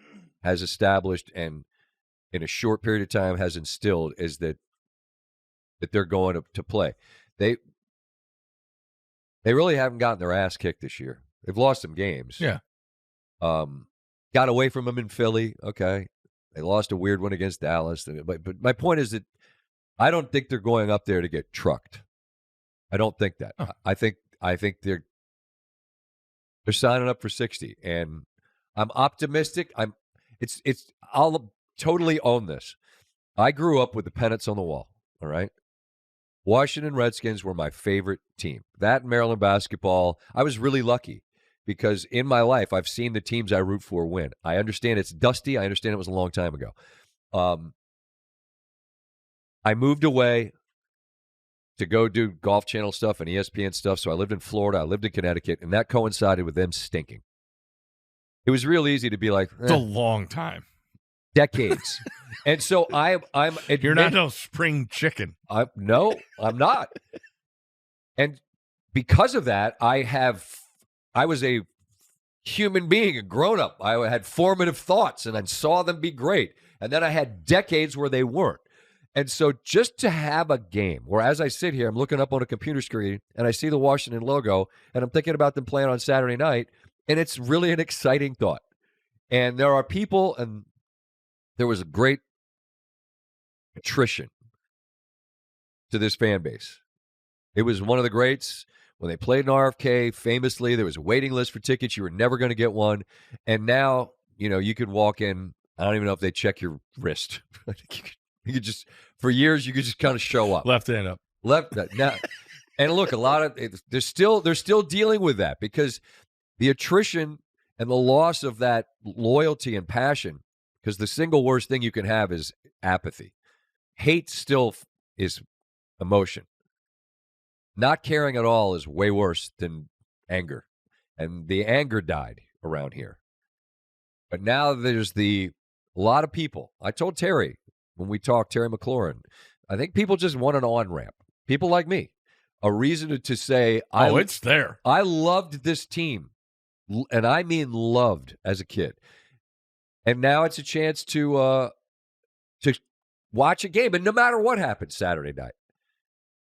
has established and in a short period of time has instilled is that they're going to play. They really haven't gotten their ass kicked this year. They've lost some games. Yeah. Got away from them in Philly. Okay. They lost a weird one against Dallas. But my point is that I don't think they're going up there to get trucked. I don't think that. Oh. I think they're signing up for 60, and I'm optimistic. I'll totally own this. I grew up with the pennants on the wall. All right. Washington Redskins were my favorite team. That and Maryland basketball, I was really lucky because in my life, I've seen the teams I root for win. I understand it's dusty. I understand it was a long time ago. I moved away to go do Golf Channel stuff and ESPN stuff, so I lived in Florida. I lived in Connecticut, and that coincided with them stinking. It was real easy to be like, it's a long time. Decades. And so I'm you're not no spring chicken. No, I'm not. And because of that, I was a human being, a grown-up. I had formative thoughts, and I saw them be great. And then I had decades where they weren't. And so just to have a game where, as I sit here, I'm looking up on a computer screen, and I see the Washington logo, and I'm thinking about them playing on Saturday night, and it's really an exciting thought. And there are people, and there was a great attrition to this fan base. It was one of the greats. When they played in RFK, famously, there was a waiting list for tickets. You were never going to get one. And now, you could walk in. I don't even know if they check your wrist. you could just, for years, you could just kind of show up. Left hand up. Now, and look, a lot of they're still dealing with that because the attrition and the loss of that loyalty and passion. Because the single worst thing you can have is apathy. Hate still is emotion. Not caring at all is way worse than anger. And the anger died around here. But now there's a lot of people. I told Terry when we talked, Terry McLaurin, I think people just want an on-ramp. People like me. A reason to say, it's there. I loved this team. And I mean loved as a kid. And now it's a chance to watch a game. And no matter what happens Saturday night,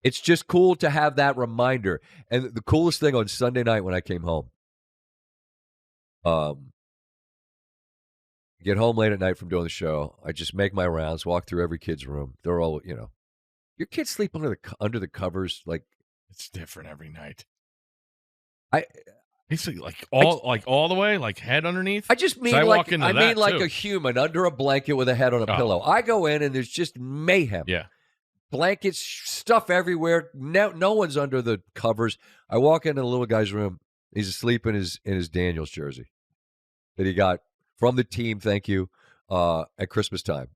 it's just cool to have that reminder. And the coolest thing on Sunday night when I came home, get home late at night from doing the show. I just make my rounds, walk through every kid's room. They're all, your kids sleep under the covers. Like, it's different every night. Basically, all the way, like head underneath. I just mean like a human under a blanket with a head on a pillow. I go in and there's just mayhem. Yeah, blankets, stuff everywhere. No one's under the covers. I walk into the little guy's room. He's asleep in his Daniels jersey that he got from the team, thank you, at Christmas time.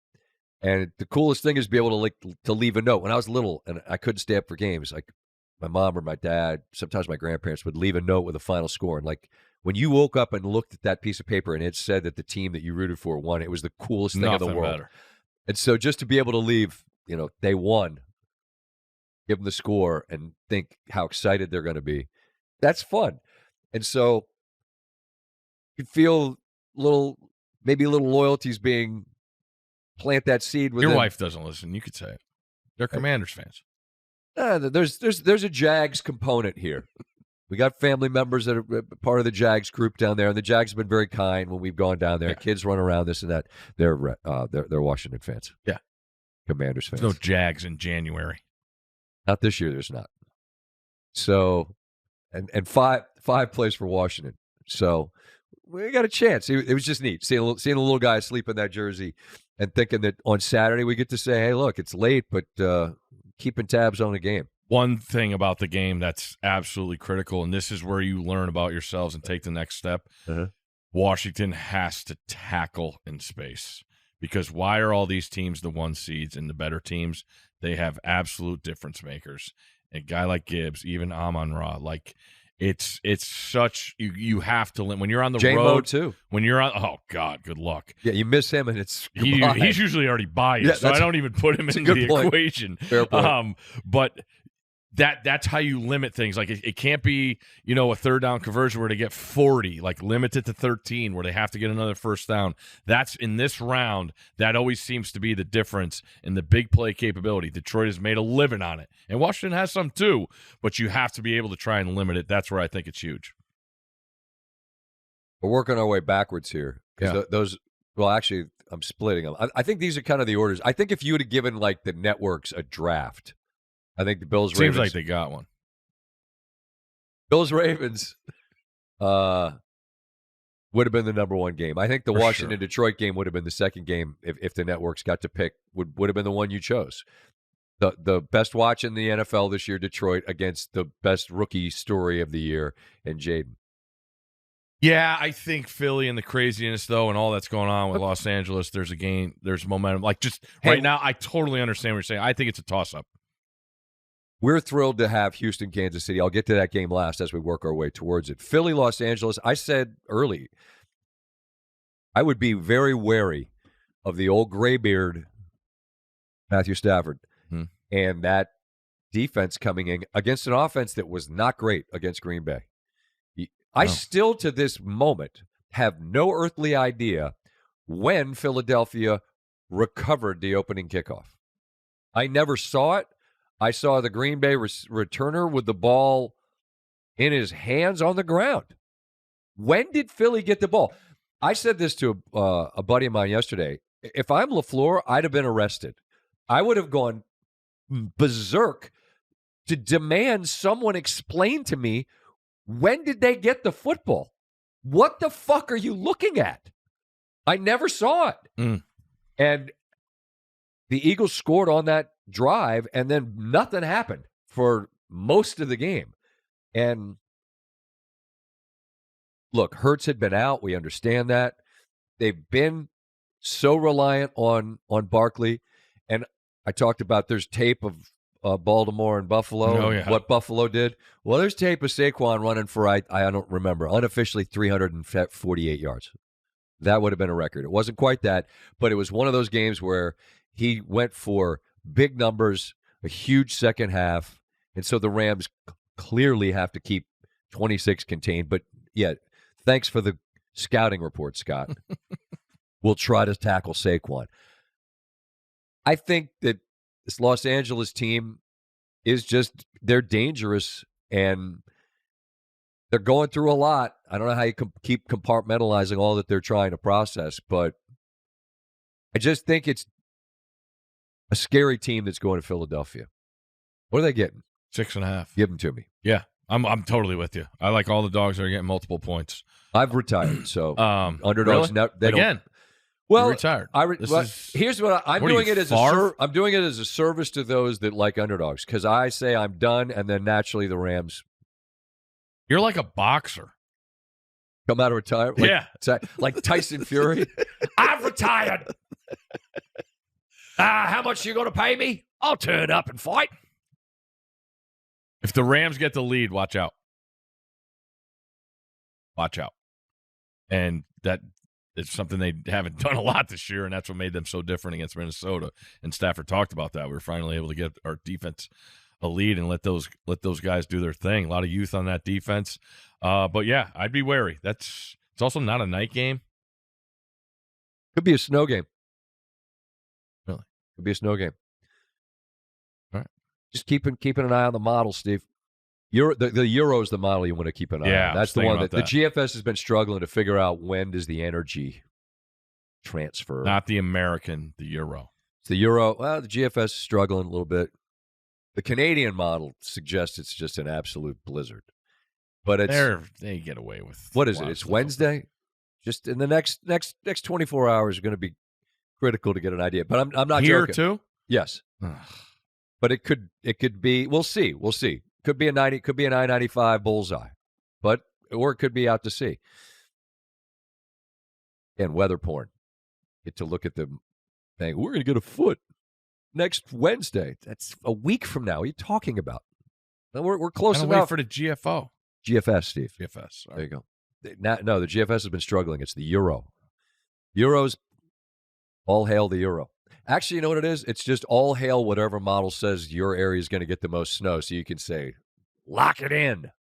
And the coolest thing is to be able to leave a note. When I was little and I couldn't stay up for games, like my mom or my dad, sometimes my grandparents would leave a note with a final score. And like when you woke up and looked at that piece of paper and it said that the team that you rooted for won, it was the coolest thing in the world. Better. And so just to be able to leave, they won, give them the score and think how excited they're going to be, that's fun. And so you feel maybe little loyalties being plant that seed within. Your wife doesn't listen. You could say it. They're Commanders fans. There's a Jags component here. We got family members that are part of the Jags group down there, and the Jags have been very kind when we've gone down there. Yeah. Kids run around this and that. They're Washington fans. Yeah, Commanders fans. There's no Jags in January. Not this year. There's not. So, and five plays for Washington. So we got a chance. It was just neat seeing a little guy sleep in that jersey and thinking that on Saturday we get to say, hey, look, it's late, but keeping tabs on the game. One thing about the game that's absolutely critical, and this is where you learn about yourselves and take the next step, Washington has to tackle in space. Because why are all these teams the 1 seeds and the better teams? They have absolute difference makers. A guy like Gibbs, even Amon-Ra, like it's such you have to when you're on the road too. When you're on, oh God, good luck. Yeah, you miss him and it's he's usually already biased, so I don't even put him in the equation. Fair point. But that's how you limit things. Like it can't be, a third down conversion where they get 40, like limit it to 13 where they have to get another first down. That's in this round. That always seems to be the difference in the big play capability. Detroit has made a living on it, and Washington has some too, but you have to be able to try and limit it. That's where I think it's huge. We're working our way backwards here. Yeah. Actually, I'm splitting them. I think these are kind of the orders. I think if you would have given like the networks a draft, I think the Bills Ravens. Seems like they got one. Bills Ravens would have been the number 1 game. I think the Washington Detroit game would have been the second game if the networks got to pick. Would have been the one you chose. The best watch in the NFL this year, Detroit, against the best rookie story of the year in Jaden. Yeah, I think Philly and the craziness, though, and all that's going on with Los Angeles, there's a game, there's momentum. Like, just right now, I totally understand what you're saying. I think it's a toss-up. We're thrilled to have Houston, Kansas City. I'll get to that game last as we work our way towards it. Philly, Los Angeles, I said early, I would be very wary of the old graybeard Matthew Stafford and that defense coming in against an offense that was not great against Green Bay. I still, to this moment, have no earthly idea when Philadelphia recovered the opening kickoff. I never saw it. I saw the Green Bay returner with the ball in his hands on the ground. When did Philly get the ball? I said this to a buddy of mine yesterday. If I'm LaFleur, I'd have been arrested. I would have gone berserk to demand someone explain to me, when did they get the football? What the fuck are you looking at? I never saw it. And the Eagles scored on that drive, and then nothing happened for most of the game. And look, Hurts had been out. We understand that. They've been so reliant on Barkley. And I talked about there's tape of Baltimore and Buffalo, what Buffalo did. Well, there's tape of Saquon running for, I don't remember, unofficially 348 yards. That would have been a record. It wasn't quite that, but it was one of those games where he went for big numbers, a huge second half, and so the Rams clearly have to keep 26 contained. But, yeah, thanks for the scouting report, Scott. We'll try to tackle Saquon. I think that this Los Angeles team is just, they're dangerous, and they're going through a lot. I don't know how you keep compartmentalizing all that they're trying to process, but I just think it's a scary team that's going to Philadelphia. What are they getting? 6.5. Give them to me. Yeah, I'm totally with you. I like all the dogs that are getting multiple points. I've retired, so underdogs. Really? They again. Well, retired. Here's what I'm doing it as I'm doing it as a service to those that like underdogs, because I say I'm done, and then naturally the Rams. You're like a boxer. Come out of retirement? Like Tyson Fury? I've retired. How much you going to pay me? I'll turn up and fight. If the Rams get the lead, watch out. Watch out. And that is something they haven't done a lot this year, and that's what made them so different against Minnesota. And Stafford talked about that. We were finally able to get our defense a lead and let those guys do their thing. A lot of youth on that defense. But yeah, I'd be wary. It's also not a night game. Could be a snow game. Really? Could be a snow game. All right. Just keeping an eye on the model, Steve. The Euro is the model you want to keep an eye on. That's the one that the GFS has been struggling to figure out, when does the energy transfer. Not the American, the Euro. It's the Euro. Well, the GFS is struggling a little bit. The Canadian model suggests it's just an absolute blizzard. But they get away with. What is it? It's Wednesday. Just in the next 24 hours are going to be critical to get an idea. But I'm not here joking. Too. Yes. But it could be. We'll see. Could be a 90. Could be a 995 bullseye. Or it could be out to sea. And weather porn. Get to look at them. Saying we're going to get a foot next Wednesday. That's a week from now. What are you talking about? We're close enough. Wait for the GFO. GFS, Steve. GFS. There you go. No, the GFS has been struggling. It's the Euro. Euros, all hail the Euro. Actually, you know what it is? It's just all hail whatever model says your area is going to get the most snow, so you can say, lock it in.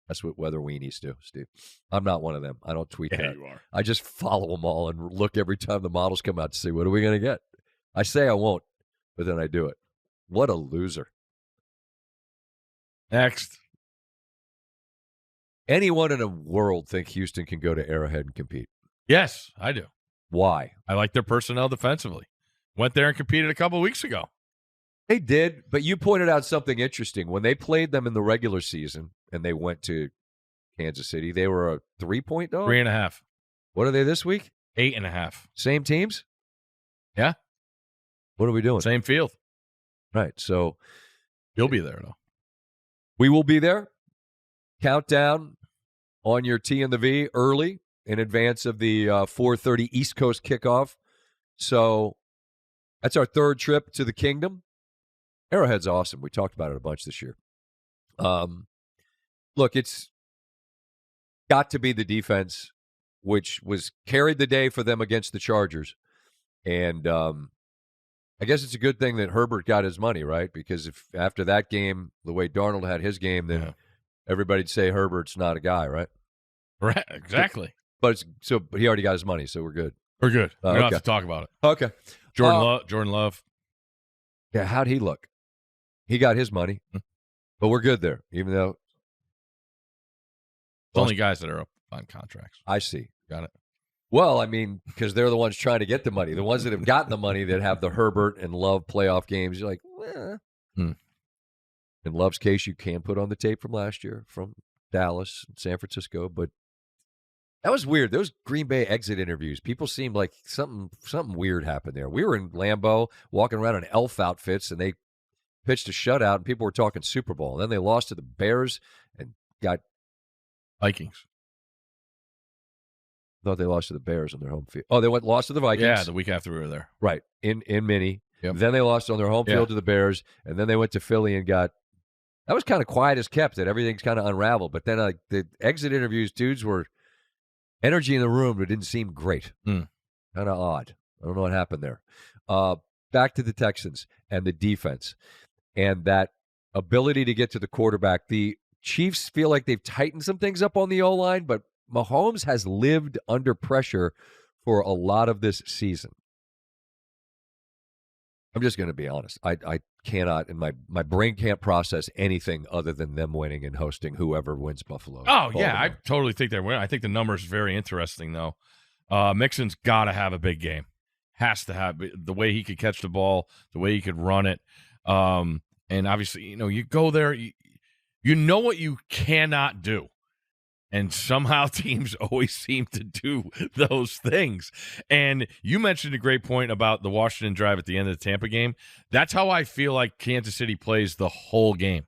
That's what weather weenies do, Steve. I'm not one of them. I don't tweet that. You are. I just follow them all and look every time the models come out to see, what are we going to get? I say I won't, but then I do it. What a loser. Next. Anyone in the world think Houston can go to Arrowhead and compete? Yes, I do. Why? I like their personnel defensively. Went there and competed a couple of weeks ago. They did, but you pointed out something interesting. When they played them in the regular season and they went to Kansas City, they were a 3-point dog? 3.5. What are they this week? 8.5. Same teams? Yeah. What are we doing? Same field. Right, so. You'll be there, though. We will be there. Countdown on your T and the V early in advance of the 4:30 East Coast kickoff. So that's our third trip to the Kingdom. Arrowhead's awesome. We talked about it a bunch this year. Look, it's got to be the defense, which was carried the day for them against the Chargers. And I guess it's a good thing that Herbert got his money, right? Because if after that game, the way Darnold had his game, then everybody'd say Herbert's not a guy, right? Right, exactly. But he already got his money, so we're good. We're good. We don't okay. have to talk about it. Okay. Jordan Love. Yeah, how'd he look? He got his money, but we're good there, even though. It's only guys that are up on contracts. I see. Got it. Well, I mean, because they're the ones trying to get the money. The ones that have gotten the money that have the Herbert and Love playoff games, you're like, In Love's case, you can put on the tape from last year from Dallas and San Francisco, but that was weird. Those Green Bay exit interviews, people seemed like something weird happened there. We were in Lambeau walking around in elf outfits, and they pitched a shutout, and people were talking Super Bowl. And then they lost to the Bears and got Vikings. I thought they lost to the Bears on their home field. Oh, they lost to the Vikings. Yeah, the week after we were there. Right, in Mini. Yep. Then they lost on their home field to the Bears, and then they went to Philly and got – that was kind of quiet as kept, that everything's kind of unraveled. But then the exit interviews, dudes were – energy in the room, but it didn't seem great. Kind of odd. I don't know what happened there. Back to the Texans and the defense and that ability to get to the quarterback. The Chiefs feel like they've tightened some things up on the O-line, but Mahomes has lived under pressure for a lot of this season. I'm just going to be honest. I cannot, and my brain can't process anything other than them winning and hosting whoever wins Buffalo. Oh, yeah, I totally think they win. I think the numbers are very interesting, though. Mixon's got to have a big game. Has to have the way he could catch the ball, the way he could run it. And obviously, you go there, you know what you cannot do And somehow teams always seem to do those things. And you mentioned a great point about the Washington drive at the end of the Tampa game. That's how I feel like Kansas City plays the whole game,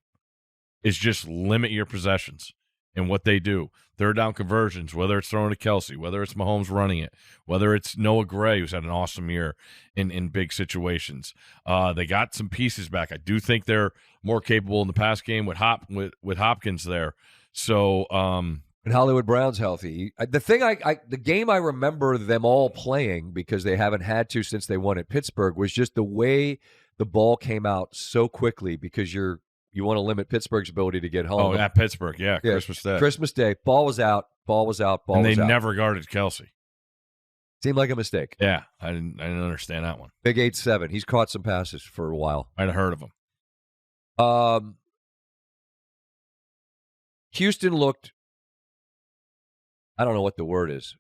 is just limit your possessions and what they do. Third down conversions, whether it's throwing to Kelsey, whether it's Mahomes running it, whether it's Noah Gray, who's had an awesome year in big situations. They got some pieces back. I do think they're more capable in the pass game with Hopkins there. So and Hollywood Brown's healthy. The game I remember them all playing, because they haven't had to since they won at Pittsburgh, was just the way the ball came out so quickly, because you want to limit Pittsburgh's ability to get home. Oh, at Pittsburgh, yeah. Christmas Day. Ball was out. And they never guarded Kelsey. Seemed like a mistake. Yeah, I didn't understand that one. Big 8'7". He's caught some passes for a while. I'd have heard of him. Houston looked, I don't know what the word is.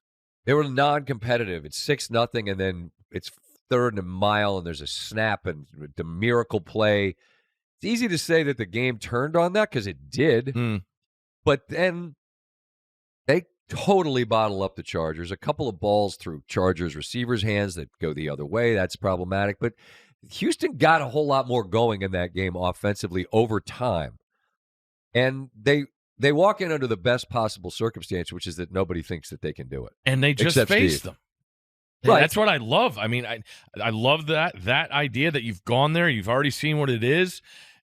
They were non-competitive. It's 6-0, and then it's third and a mile, and there's a snap and the miracle play. It's easy to say that the game turned on that, because it did. But then they totally bottle up the Chargers. A couple of balls through Chargers receivers' hands that go the other way. That's problematic. But Houston got a whole lot more going in that game offensively over time. And they walk in under the best possible circumstance, which is that nobody thinks that they can do it. And they just faced them. Right. That's what I love. I mean, I love that idea that you've gone there, you've already seen what it is,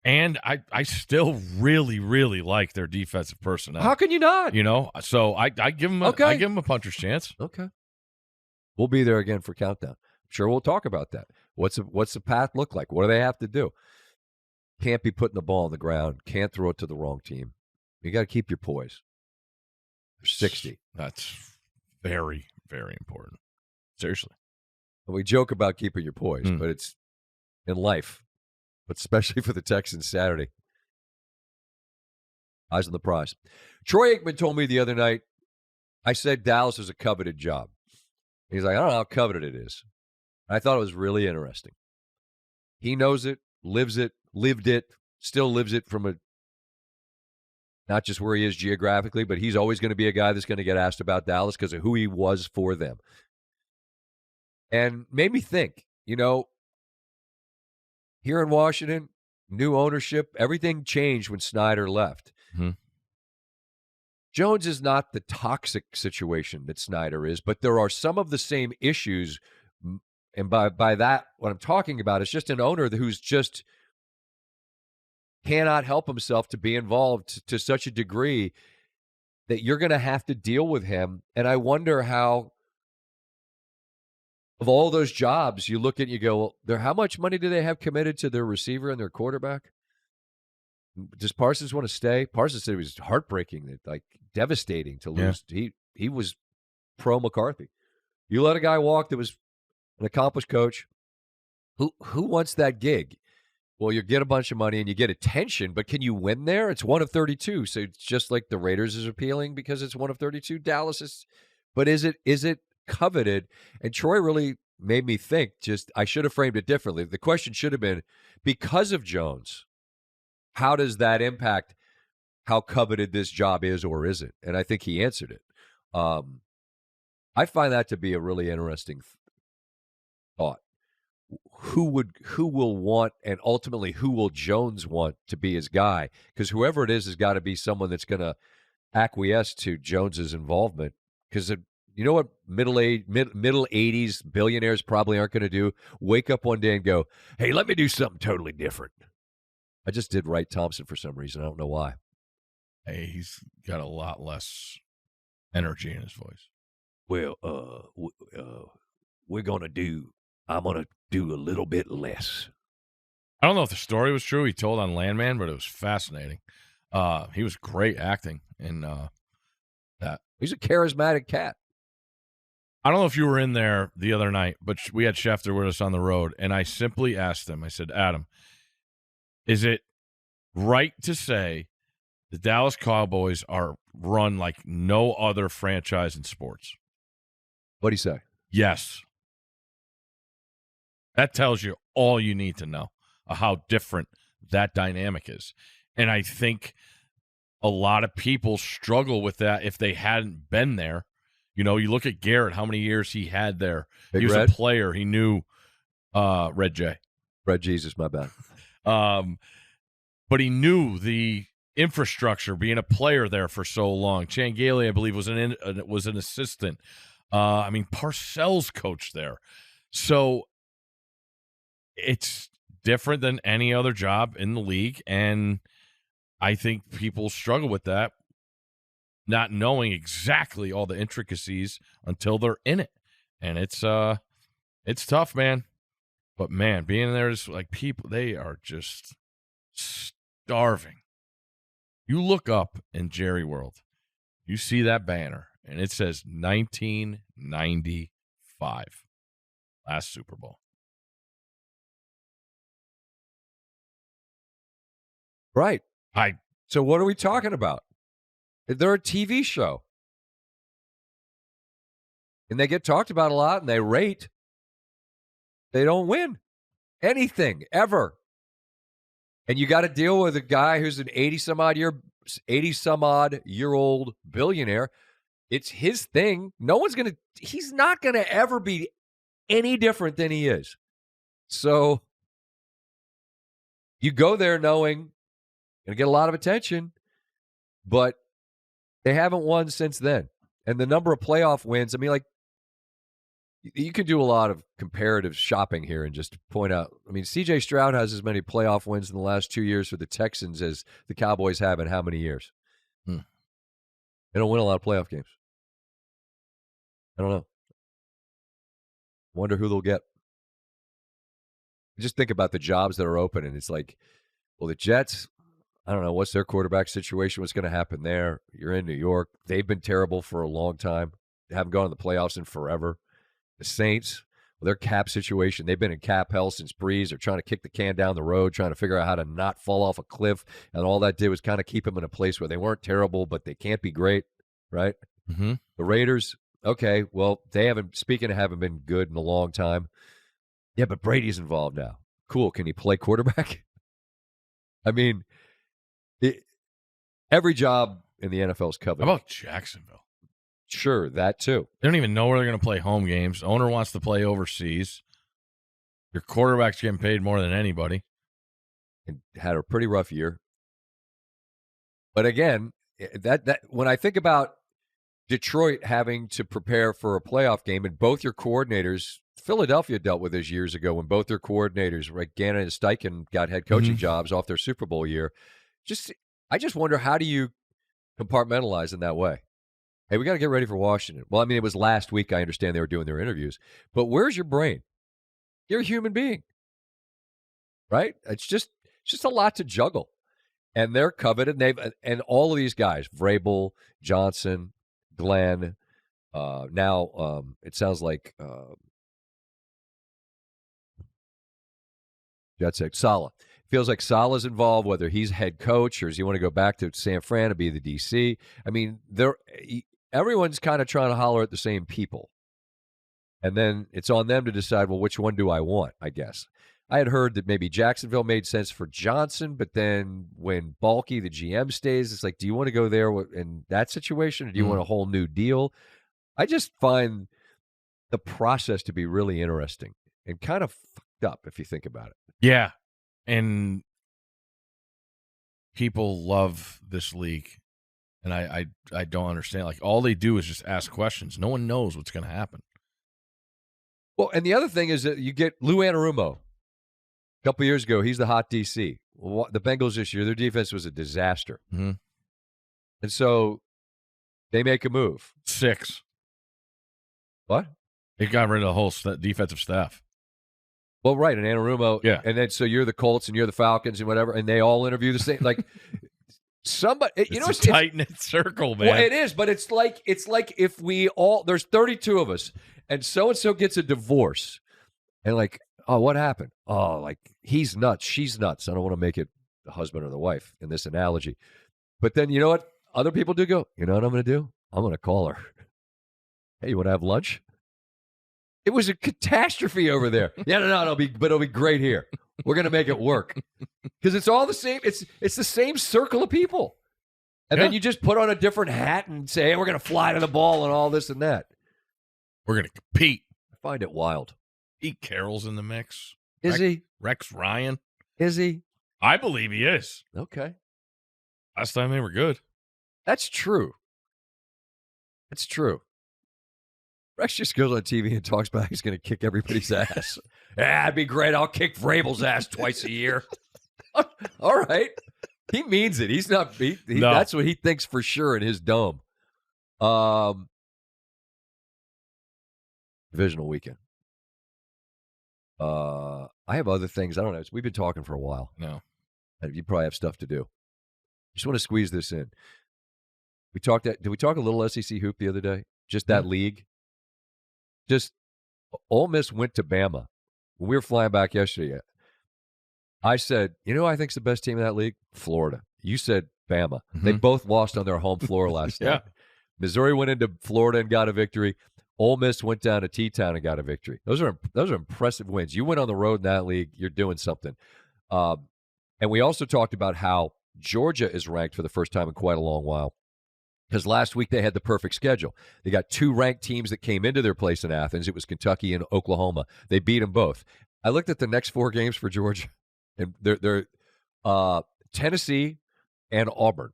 and I still really, really like their defensive personnel. How can you not? So I give them a puncher's chance. Okay. We'll be there again for Countdown. I'm sure we'll talk about that. What's the path look like? What do they have to do? Can't be putting the ball on the ground. Can't throw it to the wrong team. You got to keep your poise. They're 60. That's very, very important. Seriously. We joke about keeping your poise, but it's in life, but especially for the Texans Saturday. Eyes on the prize. Troy Aikman told me the other night, I said Dallas is a coveted job. He's like, I don't know how coveted it is. I thought it was really interesting. He knows it, lives it, lived it, still lives it from not just where he is geographically, but he's always going to be a guy that's going to get asked about Dallas because of who he was for them. And made me think, here in Washington, new ownership, everything changed when Snyder left. Mm-hmm. Jones is not the toxic situation that Snyder is, but there are some of the same issues. And by that, what I'm talking about is just an owner who's just cannot help himself to be involved to such a degree that you're going to have to deal with him. And I wonder how, of all those jobs, you look at and you go, well, how much money do they have committed to their receiver and their quarterback? Does Parsons want to stay? Parsons said it was heartbreaking, like devastating to lose. Yeah. He was pro McCarthy. You let a guy walk that was an accomplished coach. Who wants that gig? Well, you get a bunch of money and you get attention, but can you win there? It's 1 of 32, so it's just like the Raiders is appealing because it's 1 of 32. Dallas is, but is it coveted? And Troy really made me think. I should have framed it differently. The question should have been, because of Jones, how does that impact how coveted this job is or isn't? And I think he answered it. I find that to be a really interesting thought. Who will want, and ultimately who will Jones want to be his guy? Because whoever it is has got to be someone that's going to acquiesce to Jones's involvement. Because you know what middle 80s billionaires probably aren't going to do? Wake up one day and go, hey, let me do something totally different. I just did Wright Thompson for some reason. I don't know why. Hey, he's got a lot less energy in his voice. Well, I'm going to do a little bit less. I don't know if the story was true he told on Landman, but it was fascinating. He was great acting in that. He's a charismatic cat. I don't know if you were in there the other night, but we had Schefter with us on the road, and I simply asked him, I said, Adam, is it right to say the Dallas Cowboys are run like no other franchise in sports? What'd he say? Yes. That tells you all you need to know of how different that dynamic is. And I think a lot of people struggle with that if they hadn't been there. You know, you look at Garrett, how many years he had there. Big he was Red? a player. He knew Red J. Red Jesus, my bad. But he knew the infrastructure, being a player there for so long. Changeli, I believe, was an assistant. I mean, Parcells coached there. So it's different than any other job in the league, and I think people struggle with that, not knowing exactly all the intricacies until they're in it. And it's tough, man. But, man, being there is like people, they are just starving. You look up in Jerry World, you see that banner, and it says 1995, last Super Bowl. Right. So what are we talking about? They're a TV show. And they get talked about a lot, and they rate. They don't win anything, ever. And you got to deal with a guy who's an 80-some-odd-year-old billionaire. It's his thing. He's not going to ever be any different than he is. So you go there knowing you're going to get a lot of attention, but they haven't won since then. And the number of playoff wins, I mean, like, you could do a lot of comparative shopping here and just point out, I mean, C.J. Stroud has as many playoff wins in the last 2 years for the Texans as the Cowboys have in how many years? They don't win a lot of playoff games. I don't know. Wonder who they'll get. Just think about the jobs that are open, and it's like, well, the Jets, I don't know, what's their quarterback situation? What's going to happen there? You're in New York. They've been terrible for a long time. They haven't gone to the playoffs in forever. The Saints, well, their cap situation, they've been in cap hell since Breeze. They're trying to kick the can down the road, trying to figure out how to not fall off a cliff. And all that did was kind of keep them in a place where they weren't terrible, but they can't be great, right? Mm-hmm. The Raiders, okay, well, they haven't been good in a long time. Yeah, but Brady's involved now. Cool. Can he play quarterback? I mean, every job in the NFL is covered. How about Jacksonville? Sure, that too. They don't even know where they're going to play home games. The owner wants to play overseas. Your quarterback's getting paid more than anybody. And had a pretty rough year. But again, that when I think about Detroit having to prepare for a playoff game, and both your coordinators, Philadelphia dealt with this years ago when both their coordinators, like Gannon and Steichen, got head coaching jobs off their Super Bowl year. I just wonder, how do you compartmentalize in that way? Hey, we got to get ready for Washington. Well, I mean, it was last week. I understand they were doing their interviews. But where's your brain? You're a human being, right? It's just a lot to juggle. And they're coveted. And all of these guys, Vrabel, Johnson, Glenn, now it sounds like Saleh. Feels like Saleh's involved, whether he's head coach or does he want to go back to San Fran to be the DC. I mean, everyone's kind of trying to holler at the same people. And then it's on them to decide, well, which one do I want, I guess. I had heard that maybe Jacksonville made sense for Johnson, but then when Balky, the GM, stays, it's like, do you want to go there in that situation, or do you want a whole new deal? I just find the process to be really interesting and kind of fucked up if you think about it. Yeah. And people love this league, and I don't understand. Like, all they do is just ask questions. No one knows what's going to happen. Well, and the other thing is that you get Lou Anarumo. A couple of years ago, he's the hot DC. Well, the Bengals this year, their defense was a disaster. Mm-hmm. And so they make a move. 6. What? It got rid of the whole defensive staff. Well, right, and Anarumo, yeah, and then so you're the Colts and you're the Falcons and whatever, and they all interview the same. Like somebody, it's a tight-knit circle, man. Well, it is, but it's like if we all, there's 32 of us, and so gets a divorce, and like, oh, what happened? Oh, like, he's nuts, she's nuts. I don't want to make it the husband or the wife in this analogy, but then you know what other people do? Go, you know what I'm going to do? I'm going to call her. Hey, you want to have lunch? It was a catastrophe over there. Yeah, no, it'll be great here. We're going to make it work because it's all the same. It's the same circle of people. And then you just put on a different hat and say, hey, we're going to fly to the ball and all this and that. We're going to compete. I find it wild. Pete Carroll's in the mix. Is he? Rex Ryan. Is he? I believe he is. Okay. Last time they were good. That's true. That's true. Rex just goes on TV and talks about he's going to kick everybody's ass. Yeah, it'd be great. I'll kick Vrabel's ass twice a year. All right. He means it. He's not beat. No. That's what he thinks for sure in his dome. Divisional weekend. I have other things. I don't know. We've been talking for a while. No. You probably have stuff to do. Just want to squeeze this in. Did we talk a little SEC hoop the other day? Just that league? Just Ole Miss went to Bama. When we were flying back yesterday, I said, you know who I think's the best team in that league? Florida. You said Bama. They both lost on their home floor last night. Missouri went into Florida and got a victory. Ole Miss went down to T-Town and got a victory. Those are impressive wins. You went on the road in that league. You're doing something. And we also talked about how Georgia is ranked for the first time in quite a long while. Because last week they had the perfect schedule. They got 2 ranked teams that came into their place in Athens. It was Kentucky and Oklahoma. They beat them both. I looked at the next 4 games for Georgia, and they're Tennessee and Auburn.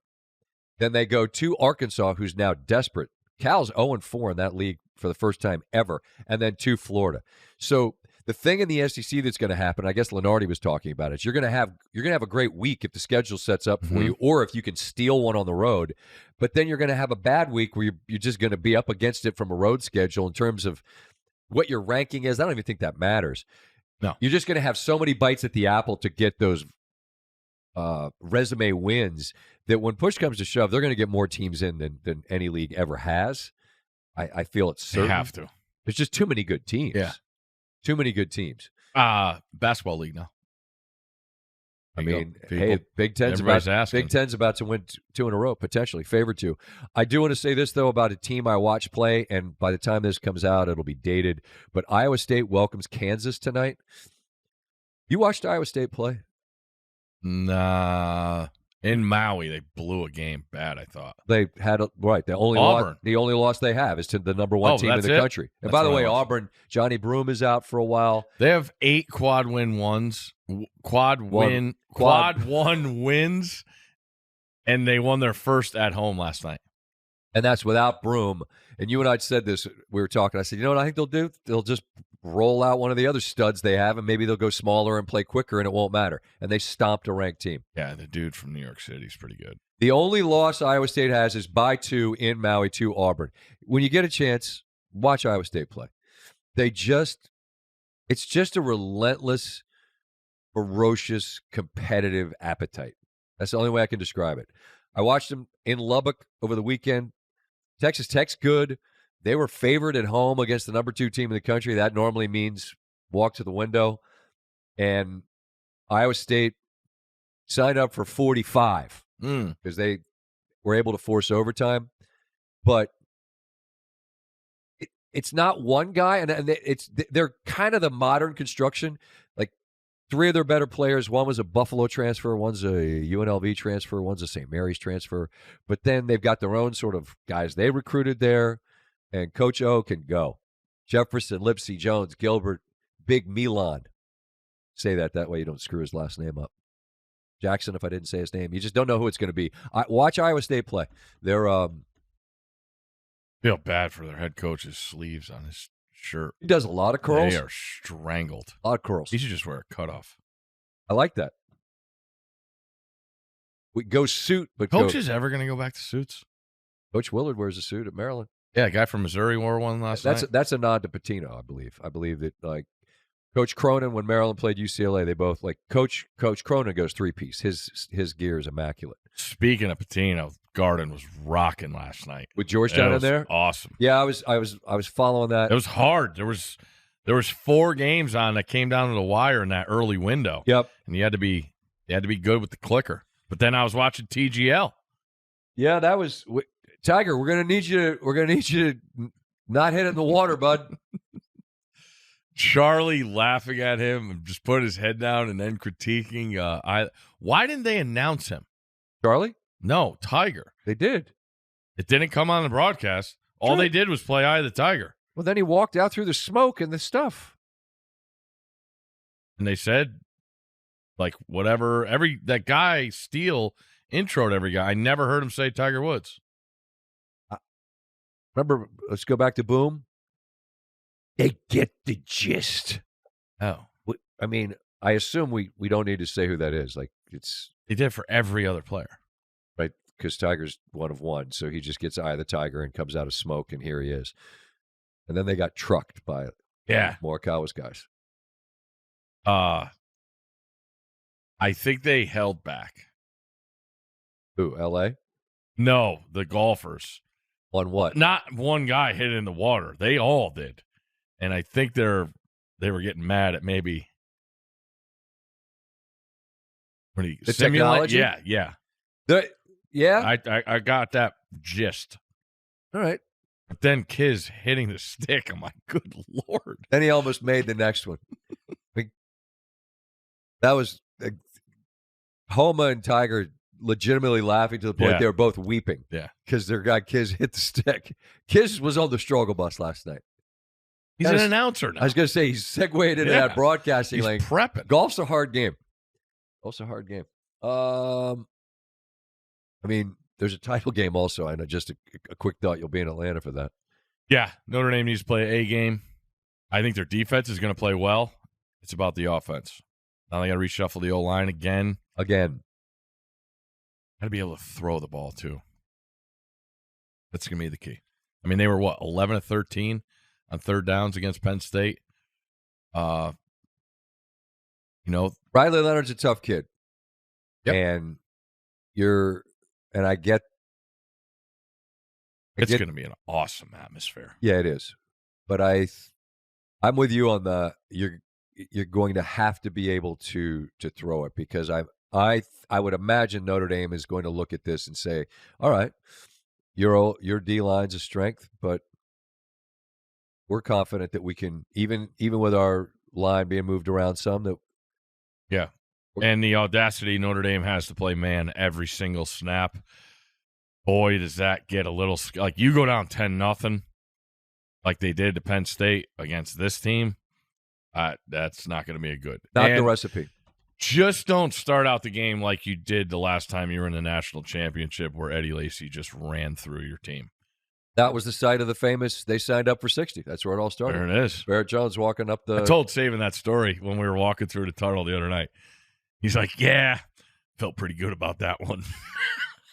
Then they go to Arkansas, who's now desperate. Cal's 0-4 in that league for the first time ever, and then to Florida. So the thing in the SEC that's going to happen, I guess Lenardi was talking about it, you're going to have a great week if the schedule sets up for you, or if you can steal one on the road. But then you're going to have a bad week where you're just going to be up against it from a road schedule in terms of what your ranking is. I don't even think that matters. No, you're just going to have so many bites at the apple to get those resume wins that when push comes to shove, they're going to get more teams in than any league ever has. I feel it's certain. They have to. There's just too many good teams. Yeah. Too many good teams. Basketball league now. I mean, hey, Big Ten's about to win 2 in a row, potentially, favored to. I do want to say this, though, about a team I watched play, and by the time this comes out, it'll be dated. But Iowa State welcomes Kansas tonight. You watched Iowa State play? Nah. In Maui, they blew a game bad, I thought. They had the only loss they have is to the number 1 team in the country. And by the way, Auburn, Johnny Broome is out for a while. They have 8 quad 1 wins, and they won their first at home last night. And that's without Broome. And you and I said this, we were talking. I said, you know what I think they'll do? They'll just roll out one of the other studs they have, and maybe they'll go smaller and play quicker, and it won't matter. And they stomped a ranked team. Yeah, the dude from New York City is pretty good. The only loss Iowa State has is by 2 in Maui to Auburn. When you get a chance, watch Iowa State play. It's just a relentless, ferocious, competitive appetite. That's the only way I can describe it. I watched them in Lubbock over the weekend. Texas Tech's good. They were favored at home against the number 2 team in the country. That normally means walk to the window. And Iowa State signed up for 45 because they were able to force overtime. But it's not one guy, and they're kind of the modern construction. Like 3 of their better players, one was a Buffalo transfer, one's a UNLV transfer, one's a St. Mary's transfer. But then they've got their own sort of guys they recruited there. And Coach O can go. Jefferson, Lipsy, Jones, Gilbert, Big Milan. Say that way you don't screw his last name up. Jackson, if I didn't say his name. You just don't know who it's going to be. Watch Iowa State play. They're feel bad for their head coach's sleeves on his shirt. He does a lot of curls. They are strangled. A lot of curls. He should just wear a cutoff. I like that. We go suit, but Coach is ever going to go back to suits? Coach Willard wears a suit at Maryland. Yeah, a guy from Missouri wore one last night. That's a nod to Pitino, I believe. I believe that Coach Cronin, when Maryland played UCLA, they both Coach Cronin goes 3-piece. His gear is immaculate. Speaking of Pitino, Garden was rocking last night with Georgetown in there. Awesome. Yeah, I was following that. It was hard. There was 4 games on that came down to the wire in that early window. Yep, and you had to be good with the clicker. But then I was watching TGL. Yeah, that was. Tiger, we're gonna need you to not hit it in the water, bud. Charlie laughing at him and just put his head down and then critiquing. Why didn't they announce him? Charlie? No, Tiger. They did. It didn't come on the broadcast. All they did was play Eye of the Tiger. Well, then he walked out through the smoke and the stuff. And they said, like, whatever, that guy, Steele, introed every guy. I never heard him say Tiger Woods. Remember, let's go back to Boom. They get the gist. Oh. I mean, I assume we don't need to say who that is. Like, it's... They did for every other player. Right, because Tiger's one of one, so he just gets Eye of the Tiger and comes out of smoke, and here he is. And then they got trucked by Morikawa's guys. I think they held back. Who, L.A.? No, the golfers. On what? Not one guy hit it in the water. They all did. And I think they were getting mad at maybe the technology? Yeah. Yeah? I got that gist. All right. But then Kiz hitting the stick. I'm like, good Lord. Then he almost made the next one. That was Homa and Tiger legitimately laughing to the point they were both weeping. Yeah. Because their guy Kiz hit the stick. Kiz was on the struggle bus last night. He's an announcer now. I was going to say, he's segued into that broadcasting. He's like, prepping. Golf's a hard game. I mean, there's a title game also. I know, just a quick thought. You'll be in Atlanta for that. Yeah. Notre Dame needs to play A game. I think their defense is going to play well. It's about the offense. Now they got to reshuffle the O-line again. Got to be able to throw the ball, too. That's going to be the key. I mean, they were, 11 of 13 on third downs against Penn State. Riley Leonard's a tough kid. Yep. And I get it's going to be an awesome atmosphere. Yeah, it is. But I'm with you on the you're going to have to be able to throw it, because I would imagine Notre Dame is going to look at this and say, all right, your D-line's a strength, but we're confident that we can, even with our line being moved around some, that and the audacity Notre Dame has to play man every single snap. Boy, does that get a little like you go down 10-0 like they did to Penn State against this team. That's not going to be a good. Not the recipe. Just don't start out the game like you did the last time you were in the national championship, where Eddie Lacy just ran through your team. That was the site of the famous, they signed up for 60. That's where it all started. There it is. Barrett Jones walking up the... I told Saban that story when we were walking through the tunnel the other night. He's like, yeah, felt pretty good about that one.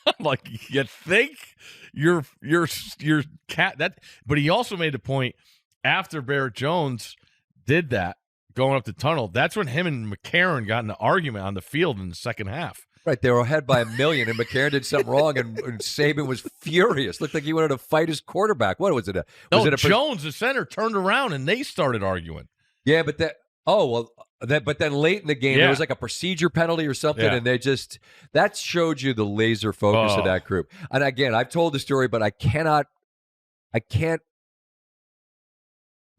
I'm like, you think your cat that? But he also made the point after Barrett Jones did that, going up the tunnel, that's when him and McCarron got in an argument on the field in the second half. Right, they were ahead by 1 million, and McCarron did something wrong, and Saban was furious. Looked like he wanted to fight his quarterback. What was it? Jones, the center, turned around, and they started arguing. Yeah, but but then late in the game, there was like a procedure penalty or something, and they just that showed you the laser focus of that group. And again, I've told the story, but I can't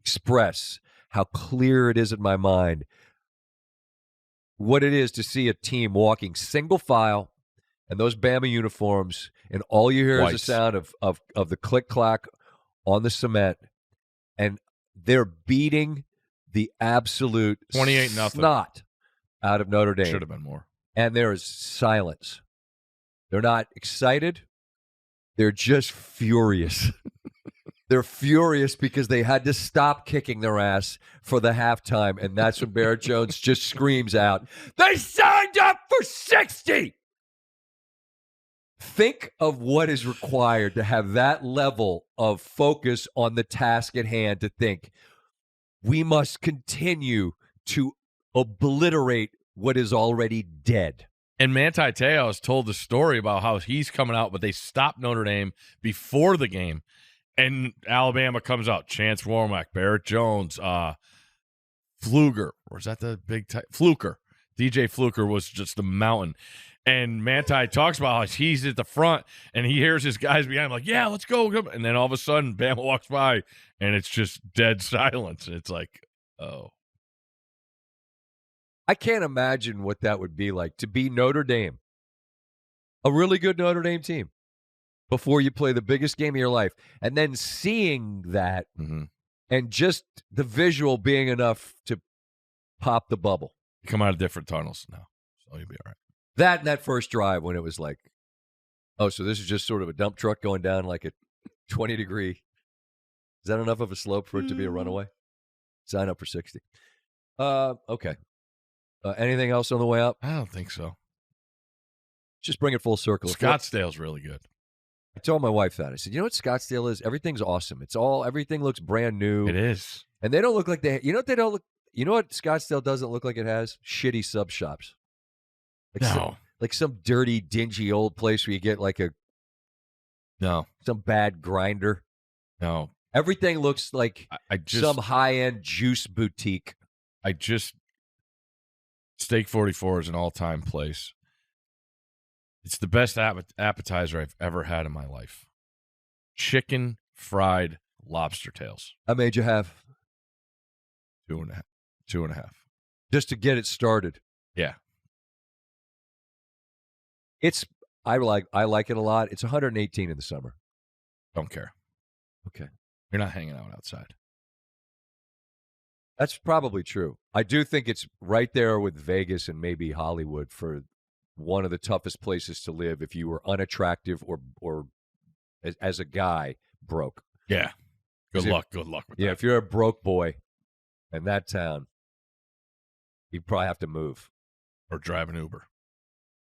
express how clear it is in my mind what it is to see a team walking single file and those Bama uniforms, and all you hear is the sound of the click-clack on the cement, and they're beating the absolute 28-0 snot out of Notre Dame. Should have been more. And there is silence. They're not excited. They're just furious. They're furious because they had to stop kicking their ass for the halftime, and that's when Barrett Jones just screams out, "They signed up for 60!" Think of what is required to have that level of focus on the task at hand, to think, we must continue to obliterate what is already dead. And Manti Te'o told the story about how he's coming out, but they stopped Notre Dame before the game. And Alabama comes out. Chance Warmack, Barrett Jones, Fluger. Or is that the big Fluker? DJ Fluker was just a mountain. And Manti talks about how he's at the front, and he hears his guys behind him like, yeah, let's go. And then all of a sudden, Bama walks by, and it's just dead silence. It's like, oh. I can't imagine what that would be like to be Notre Dame a really good Notre Dame team before you play the biggest game of your life. And then seeing that and just the visual being enough to pop the bubble. You come out of different tunnels now, so you'll be all right. That and that first drive when it was like, oh, so this is just sort of a dump truck going down like a 20-degree. Is that enough of a slope for it to be a runaway? Sign up for 60. Okay. Anything else on the way up? I don't think so. Just bring it full circle. Scottsdale's really good. I told my wife that. I said, you know what Scottsdale is? Everything's awesome. Everything looks brand new. It is. And they don't look like you know what Scottsdale doesn't look like it has? Shitty sub shops. Like some dirty, dingy old place where you get like some bad grinder. No. Everything looks like some high-end juice boutique. Steak 44 is an all-time place. It's the best appetizer I've ever had in my life. Chicken fried lobster tails. How made you have? 2.5. Just to get it started. Yeah. I like it a lot. It's 118 in the summer. Don't care. Okay. You're not hanging out outside. That's probably true. I do think it's right there with Vegas and maybe Hollywood for one of the toughest places to live if you were unattractive or as a guy, broke. Yeah. Good luck with that. Yeah, if you're a broke boy in that town, you probably have to move. Or drive an Uber.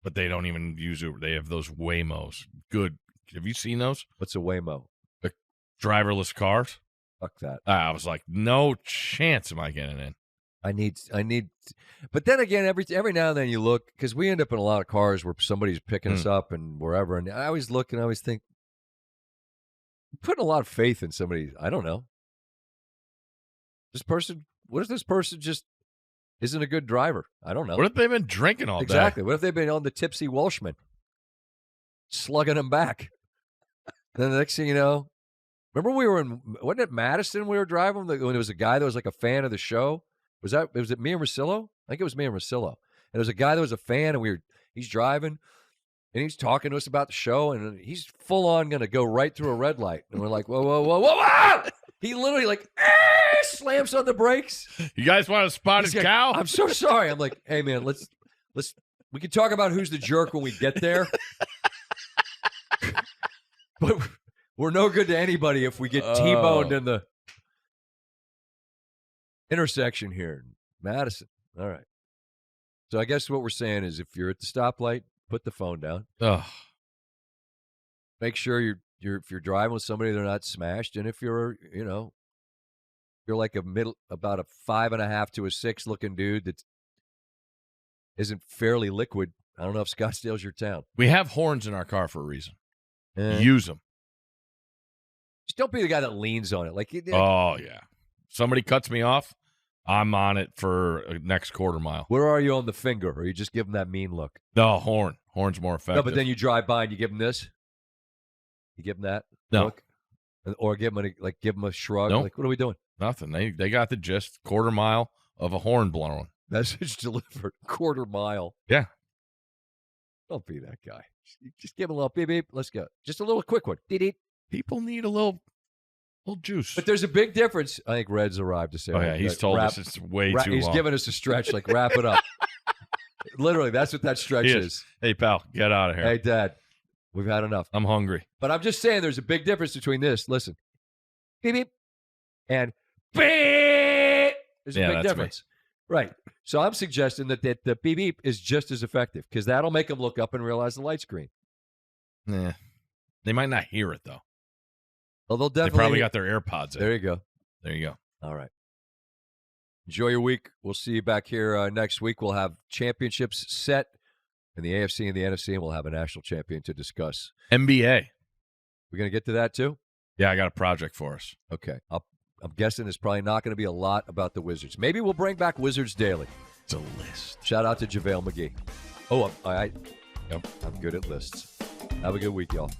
But they don't even use Uber. They have those Waymos. Good. Have you seen those? What's a Waymo? The driverless cars? Fuck that. I was like, no chance am I getting in. I need. But then again, every now and then you look, because we end up in a lot of cars where somebody's picking us up and wherever, and I always look and I always think, I'm putting a lot of faith in somebody. I don't know. What if this person just isn't a good driver? I don't know. What if they've been drinking all day? Exactly. What if they've been on the tipsy Welshman, slugging them back? Then the next thing you know, remember we were wasn't it Madison we were driving when there was a guy that was like a fan of the show? Was it me and Rosillo? I think it was me and Rosillo. And there was a guy that was a fan, and he's driving, and he's talking to us about the show, and he's full on going to go right through a red light. And we're like, whoa, whoa, whoa, whoa, whoa! He literally slams on the brakes. You guys want a spotted cow? I'm so sorry. I'm like, hey man, let's we can talk about who's the jerk when we get there. But we're no good to anybody if we get T-boned in the intersection here in Madison. All right. So I guess what we're saying is if you're at the stoplight, put the phone down. Make sure if you're driving with somebody, they're not smashed. And if you're like about a 5.5 to a 6 looking dude that isn't fairly liquid, I don't know if Scottsdale's your town. We have horns in our car for a reason. Use them. Just don't be the guy that leans on it. Oh, yeah. Somebody cuts me off, I'm on it for next quarter mile. Where are you on the finger? Or you just give them that mean look? No, horn. Horn's more effective. No, but then you drive by and you give them this? You give them that look? Or give them a shrug? Nope. Like, what are we doing? Nothing. They got the gist. Quarter mile of a horn blowing. Message delivered. Quarter mile. Yeah. Don't be that guy. Just give him a little beep, beep. Let's go. Just a little quick one. Beep, beep. People need a little juice. But there's a big difference. I think Red's arrived to say. Oh, yeah. He's told us it's way too long. He's giving us a stretch, like wrap it up. Literally, that's what that stretch is. Hey, pal, get out of here. Hey, Dad, we've had enough. I'm hungry. But I'm just saying there's a big difference between this. Listen. Beep, beep. And beep. There's a big difference. Me. Right. So I'm suggesting that the beep beep is just as effective because that'll make them look up and realize the light's green. Yeah. They might not hear it, though. Well, they'll definitely. They probably got their AirPods in. There you go. There you go. All right. Enjoy your week. We'll see you back here next week. We'll have championships set in the AFC and the NFC, and we'll have a national champion to discuss. NBA. We're going to get to that, too? Yeah, I got a project for us. Okay. I'm guessing it's probably not going to be a lot about the Wizards. Maybe we'll bring back Wizards Daily. It's a list. Shout out to JaVale McGee. Oh, I'm good at lists. Have a good week, y'all.